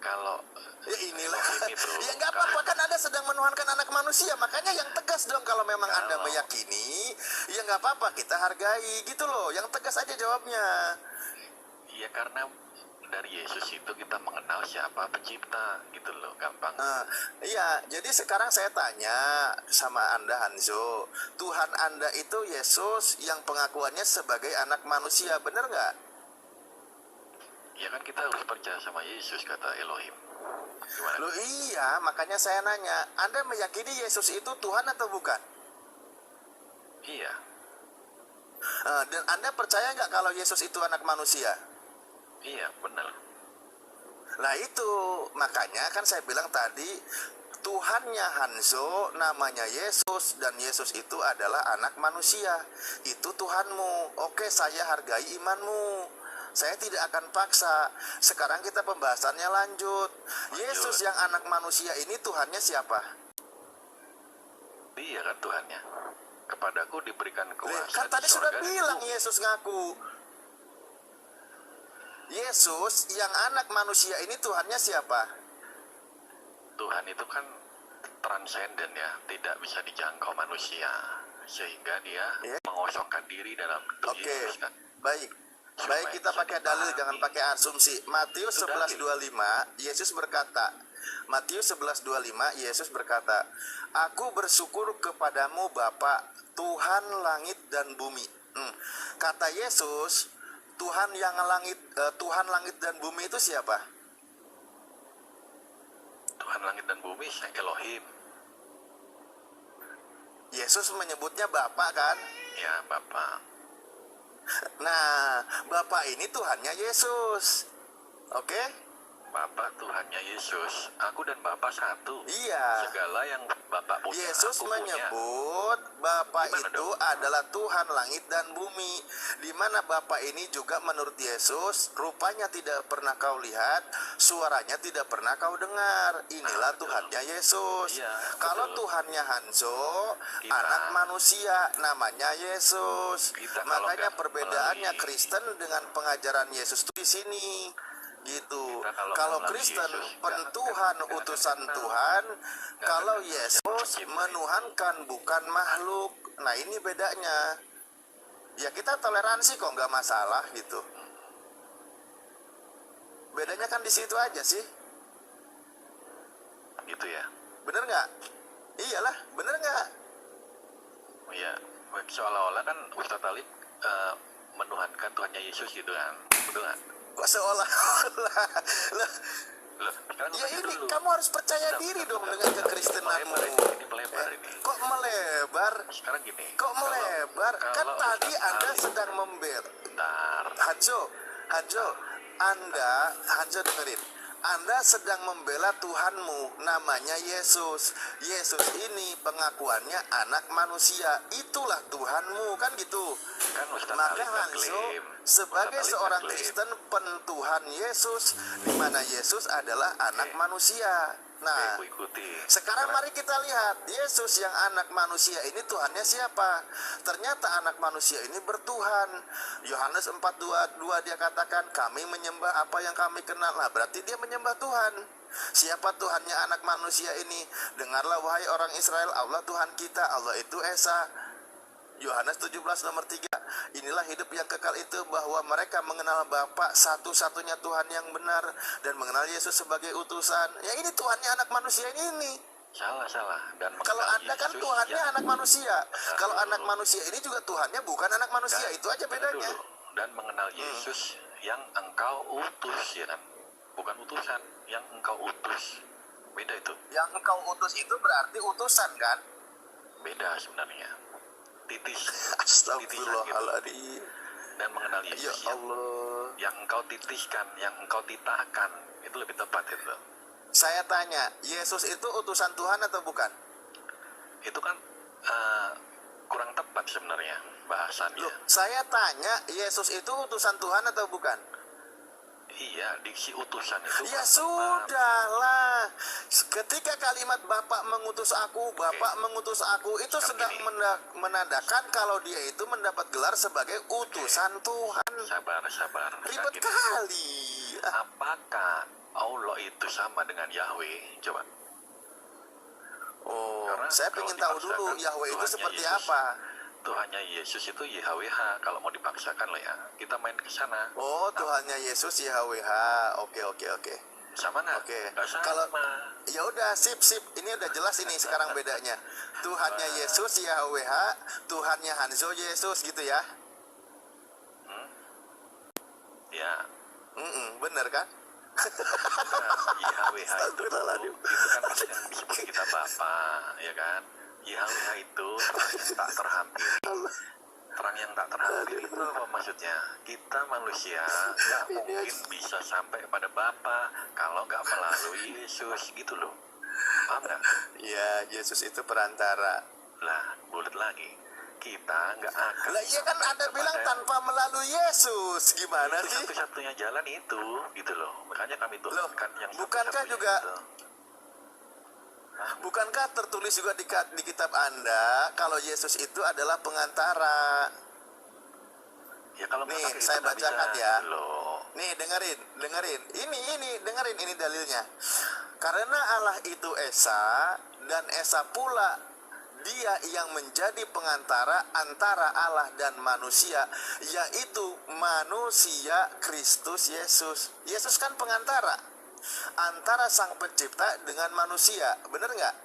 kalau Ya inilah. Elohim itu Ya nggak apa-apa, kan Anda sedang menuhankan anak manusia. Makanya yang tegas dong kalau memang Anda Kalau- meyakini. Ya nggak apa-apa, kita hargai gitu loh. Yang tegas aja jawabnya. Iya, karena dari Yesus itu kita mengenal siapa pencipta gitu loh, gampang. Iya, jadi sekarang saya tanya sama Anda, Hanzo. Tuhan Anda itu Yesus yang pengakuannya sebagai anak manusia, bener nggak? Ya kan kita harus percaya sama Yesus, kata Elohim. Gimana? Loh iya, makanya saya nanya. Anda meyakini Yesus itu Tuhan atau bukan? Iya, Dan Anda percaya nggak kalau Yesus itu anak manusia? iya benar. Nah itu, makanya kan saya bilang tadi, Tuhannya Hanzo namanya Yesus, dan Yesus itu adalah anak manusia. Itu Tuhanmu. Oke, saya hargai imanmu. Saya tidak akan paksa. Sekarang kita pembahasannya lanjut. Yesus yang anak manusia ini Tuhannya siapa? Dia kan Tuhannya. Kepadaku diberikan kuasa Kan tadi di sudah sorga dan bilang bumi. Yesus ngaku. Yesus yang anak manusia ini Tuhannya siapa? Tuhan itu kan transenden ya, tidak bisa dijangkau manusia, sehingga dia Ya. mengosongkan diri dalam bentuk Oke, Yesus kan. baik. Baik, kita pakai dalil, jangan pakai asumsi. Matius 11:25, Yesus berkata, Matius 11:25, Yesus berkata, Aku bersyukur kepadamu Bapa, Tuhan langit dan bumi. Kata Yesus, Tuhan Tuhan langit dan bumi itu siapa? Tuhan langit dan bumi, Elohim. Yesus menyebutnya Bapa kan? Ya, Bapak. Nah, Bapa ini Tuhannya Yesus. Oke? Bapak Tuhannya Yesus. Aku dan Bapak satu. Iya. Segala yang Bapak punya, Yesus aku punya. menyebut Bapa Gimana itu dong? adalah Tuhan langit dan bumi. Di mana Bapa ini juga menurut Yesus rupanya tidak pernah kau lihat, suaranya tidak pernah kau dengar. Inilah betul. Tuhannya Yesus. Iya, Kalau betul. Tuhannya Hanzo, Kita- anak manusia namanya Yesus. Kita kalau Makanya nggak perbedaannya melalui- Kristen dengan pengajaran Yesus itu di sini. Gitu. Kita Kalau kalau melalui Kristen Yesus, pentuhan nggak akan utusan kenal. Tuhan, Nggak kalau akan kenal Yesus siapa kita. menuhankan bukan makhluk. Nah ini bedanya. Ya kita toleransi kok, nggak masalah gitu. Bedanya kan di situ aja sih. Gitu ya. Bener nggak? Iyalah, bener nggak? Iya. Seolah-olah kan Ustadz Talib menuhankan Tuhannya Yesus gitu kan. Betul kan? Kok seolah-olah? Lah, Loh, sekarang ya ngerti ini dulu. kamu harus percaya diri dong dengan kekristenanmu. Ini melebar ini. Kok melebar? Sekarang gini. Kok melebar? Kan kalau tadi Ustadz Anda Talib- sedang membela. Bentar. Hanjo dengerin. Anda sedang membela Tuhanmu, namanya Yesus. Yesus ini pengakuannya anak manusia. Itulah Tuhanmu, kan gitu. Kan Ustadz Maka Talib Hanzo ngeklaim. sebagai Ustadz Talib seorang ngeklaim. Kristen pentuhan Yesus, di mana Yesus adalah anak Oke. manusia. Nah, Aku ikuti. sekarang mari kita lihat Yesus yang anak manusia ini Tuhannya siapa? Ternyata anak manusia ini bertuhan. Yohanes 4:22 dia katakan kami menyembah apa yang kami kenal. Nah, berarti dia menyembah Tuhan. Siapa Tuhannya anak manusia ini? Dengarlah wahai orang Israel, Allah Tuhan kita, Allah itu Esa. Yohanes 17 nomor 3. Inilah hidup yang kekal itu, bahwa mereka mengenal Bapa satu-satunya Tuhan yang benar, dan mengenal Yesus sebagai utusan. Ya ini Tuhannya anak manusia ini. Salah. Dan Kalau mengenal Anda kan Yesus Tuhannya yang- anak manusia. Kalau anak manusia ini juga Tuhannya bukan anak manusia. Dan- Itu aja bedanya. dulu. Dan mengenal Yesus yang engkau utus, ya kan? Bukan utusan, yang engkau utus. Beda itu. Yang engkau utus itu berarti utusan kan? Beda sebenarnya. Titisan gitu. Astagfirullahaladzim. Dan mengenal Ya Yesus Allah. yang engkau titiskan, yang engkau titahkan, itu lebih tepat itu. Saya tanya, Yesus itu utusan Tuhan atau bukan? Itu kan kurang tepat sebenarnya bahasannya. Loh, saya tanya, Yesus itu utusan Tuhan atau bukan? Iya, diksi utusan itu Ya kurang tepat. sudahlah. Ketika kalimat Bapak mengutus aku, Bapak mengutus aku, itu sedang Gini. menandakan kalau dia itu mendapat gelar sebagai utusan Tuhan. Sabar. Ribet Gini. kali. Apakah Allah itu sama dengan Yahweh? Coba. Oh, Karena saya kalau ingin tahu dulu dipaksakan Yahweh itu Tuhannya seperti Yesus, apa. Tuhannya Yesus itu YHWH. Kalau mau dipaksakan loh ya, kita main ke sana. Oh, Tuhannya Yesus YHWH. Oke. Sama nggak? Oke. Nggak sama. Kalau ya udah sip. Ini udah jelas ini sekarang bedanya. Tuhannya Yesus YHWH, Tuhannya Hanzo Yesus gitu ya. Ya, Bener kan? YHWH itu Astagfirullahaladzim. kan pasti yang disebut kita Bapak, ya kan? YHWH itu terang yang tak terhampiri. Terang yang tak terhampiri itu apa maksudnya? Kita manusia nggak mungkin bisa sampai pada Bapa kalau nggak melalui Yesus gitu loh. Paham nggak? Ya, Yesus itu perantara. Lah, bulat lagi. Kita nggak akan. Lah iya kan Anda bilang tanpa melalui Yesus. Gimana itu sih? satu-satunya jalan itu, gitu loh. Makanya kami Loh, tuliskan yang bukankah satu-satunya juga itu. Bukankah tertulis juga di kitab Anda kalau Yesus itu adalah pengantara? Ya kalau Nih, misalkan itu saya nggak bacakan bisa, ya. loh. Nih dengerin. Dengerin ini dalilnya. Karena Allah itu Esa dan Esa pula Dia yang menjadi pengantara antara Allah dan manusia, yaitu manusia Kristus Yesus. Yesus kan pengantara antara Sang Pencipta dengan manusia, bener nggak?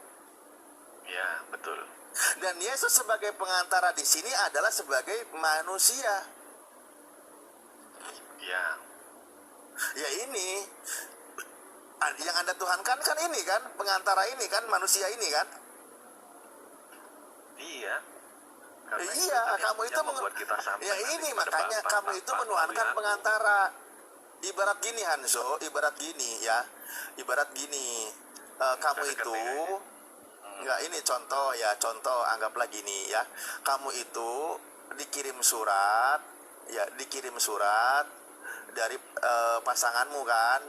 Ya, betul. Dan Yesus sebagai pengantara di sini adalah sebagai manusia. Ya, Ya ini yang Anda tuhankan kan ini kan, pengantara ini kan, manusia ini kan. iya. Karena Iya, kan kamu yang itu membuat kita sampai ya nanti ini kepada makanya Bapa, kamu itu Bapa menuhankan melalui aku. pengantara. Ibarat gini Hanzo, ibarat gini ya. Ibarat gini, kamu Saya itu ngerti. enggak, ini contoh anggaplah gini ya. Kamu itu dikirim surat dari pasanganmu kan.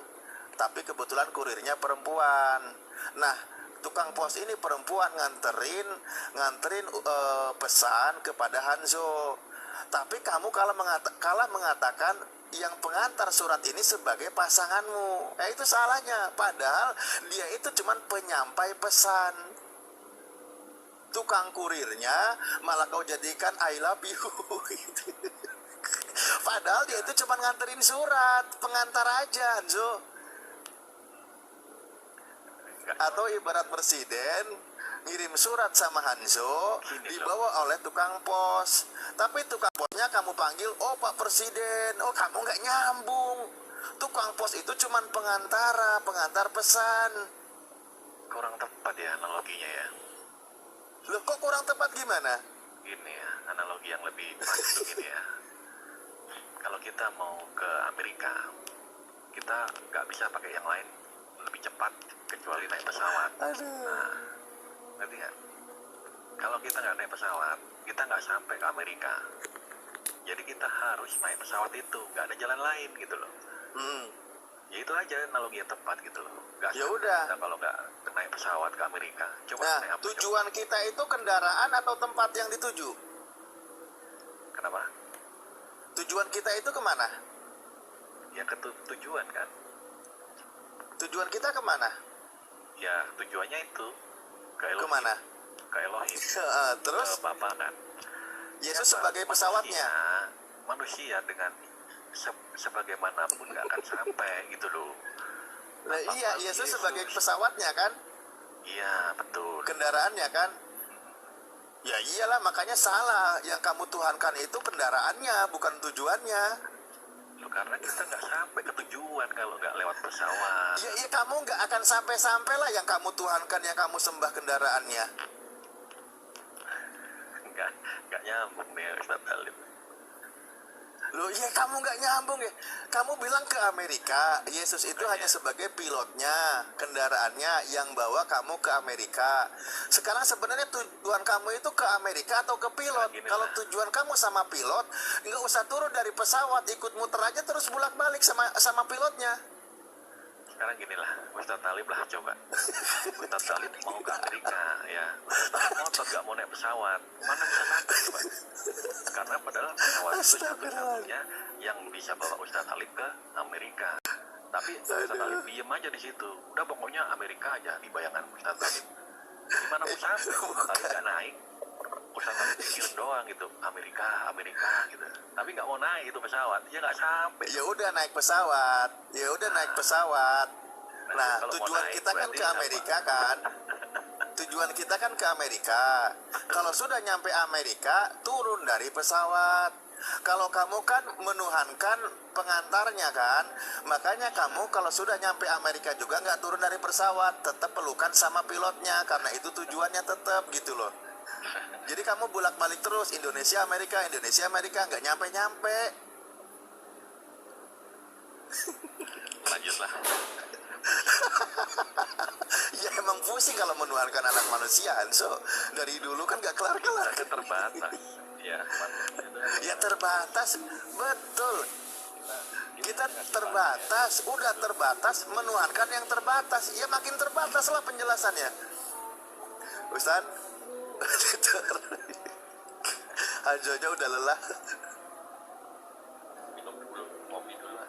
Tapi kebetulan kurirnya perempuan. Nah, tukang pos ini perempuan nganterin pesan kepada Hanzo. Tapi kamu kalah mengatakan yang pengantar surat ini sebagai pasanganmu. Itu salahnya. Padahal dia itu cuman penyampai pesan. Tukang kurirnya malah kau jadikan I love you. Padahal dia itu cuman nganterin surat, pengantar aja, Hanzo. Atau ibarat presiden ngirim surat sama Hanzo dibawa oleh tukang pos, tapi tukang posnya kamu panggil oh Pak Presiden. Oh, kamu nggak nyambung. Tukang pos itu cuman pengantar pesan. Kurang tepat ya analoginya ya. Loh, kok kurang tepat gimana? Gini ya, analogi yang lebih pas itu gini ya. Kalau kita mau ke Amerika, kita nggak bisa pakai yang lain lebih cepat kecuali naik pesawat. Nah, ngerti nggak? Kalau kita nggak naik pesawat, kita nggak sampai ke Amerika. Jadi kita harus naik pesawat itu, nggak ada jalan lain gitu loh. Ya itu aja analogi yang tepat gitu loh. Nggak Ya sampai udah. kita kalau nggak naik pesawat ke Amerika. Coba Nah, naik apa? tujuan kita itu kendaraan atau tempat yang dituju? Kenapa? Tujuan kita itu kemana? Ya ke tujuan kan? Tujuan kita kemana? Ya tujuannya itu ke Elohim. Kemana? Ke Elohim. Terus Ke Bapa kan. Yesus Ya, sebagai pesawatnya. Manusia dengan sebagaimanapun nggak akan sampai gitu loh. Nah, iya, Yesus sebagai pesawatnya kan, Iya betul. kendaraannya kan. Ya iyalah, makanya salah. Yang kamu tuhankan itu kendaraannya, bukan tujuannya. Loh, karena kita nggak sampai ke tujuan kalau nggak lewat pesawat. Iya, kamu nggak akan sampai lah yang kamu tuhankan, yang kamu sembah kendaraannya. Nggak nyambung nih Ustaz Talib. Loh, iya kamu nggak nyambung ya. Kamu bilang ke Amerika, Yesus itu hanya sebagai pilotnya, kendaraannya yang bawa kamu ke Amerika. Sekarang sebenarnya tujuan kamu itu ke Amerika atau ke pilot? Gini Kalau lah. tujuan kamu sama pilot, nggak usah turun dari pesawat, ikut muter aja terus bolak-balik sama pilotnya. Sekarang gini lah, Ustaz Talib lah coba. Ustaz Talib mau ke Amerika ya. Ustaz motor nggak mau naik pesawat. Mana bisa sampai coba? Karena padahal pesawat itu satu-satunya yang bisa bawa Ustaz Talib ke Amerika. Tapi Ustaz Talib diem aja di situ. Udah pokoknya Amerika aja di bayangan Ustaz Talib. Gimana mau sampai? Ustaz Talib nggak naik. Ustaz Talib pikir doang gitu, Amerika gitu. Tapi nggak mau naik itu pesawat, dia nggak sampai. Ya udah naik pesawat. Nah, kalau mau tujuan naik, kita kan berarti ke Amerika kan. Tujuan kita kan ke Amerika. Kalau sudah nyampe Amerika, turun dari pesawat. Kalau kamu kan menuhankan pengantarnya kan, makanya kamu kalau sudah nyampe Amerika juga nggak turun dari pesawat, tetap pelukan sama pilotnya, karena itu tujuannya tetap gitu loh. Jadi kamu bolak-balik terus Indonesia Amerika nggak nyampe. Lanjutlah. Ya emang pusing kalau menuhankan anak manusia, so dari dulu kan nggak kelar-kelar. Kita terbatas. Ya, Ya terbatas, betul. Kita terbatas, udah terbatas menuhankan yang terbatas. Ya makin terbatas lah penjelasannya. Ustaz, Hajonya udah lelah. minum dulu, ngopi dulu lah.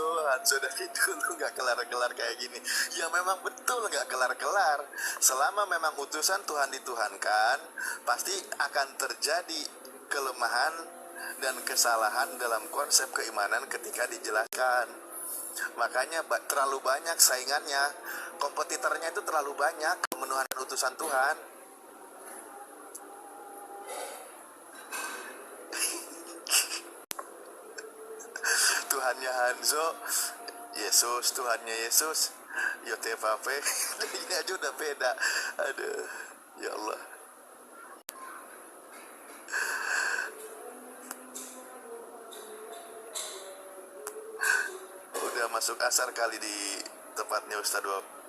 Hanso dari dulu nggak kelar-kelar kayak gini. Ya memang betul nggak kelar-kelar. Selama memang utusan Tuhan dituhankan, pasti akan terjadi kelemahan dan kesalahan dalam konsep keimanan ketika dijelaskan. Makanya terlalu banyak saingannya, kompetitornya itu terlalu banyak pemenuhan utusan Tuhan. Tuhannya Hanzo, Yesus, Tuhannya Yesus, Yotefafe, ini aja udah beda. Aduh, ya Allah. Udah masuk asar kali di tempatnya Ustadz Wab.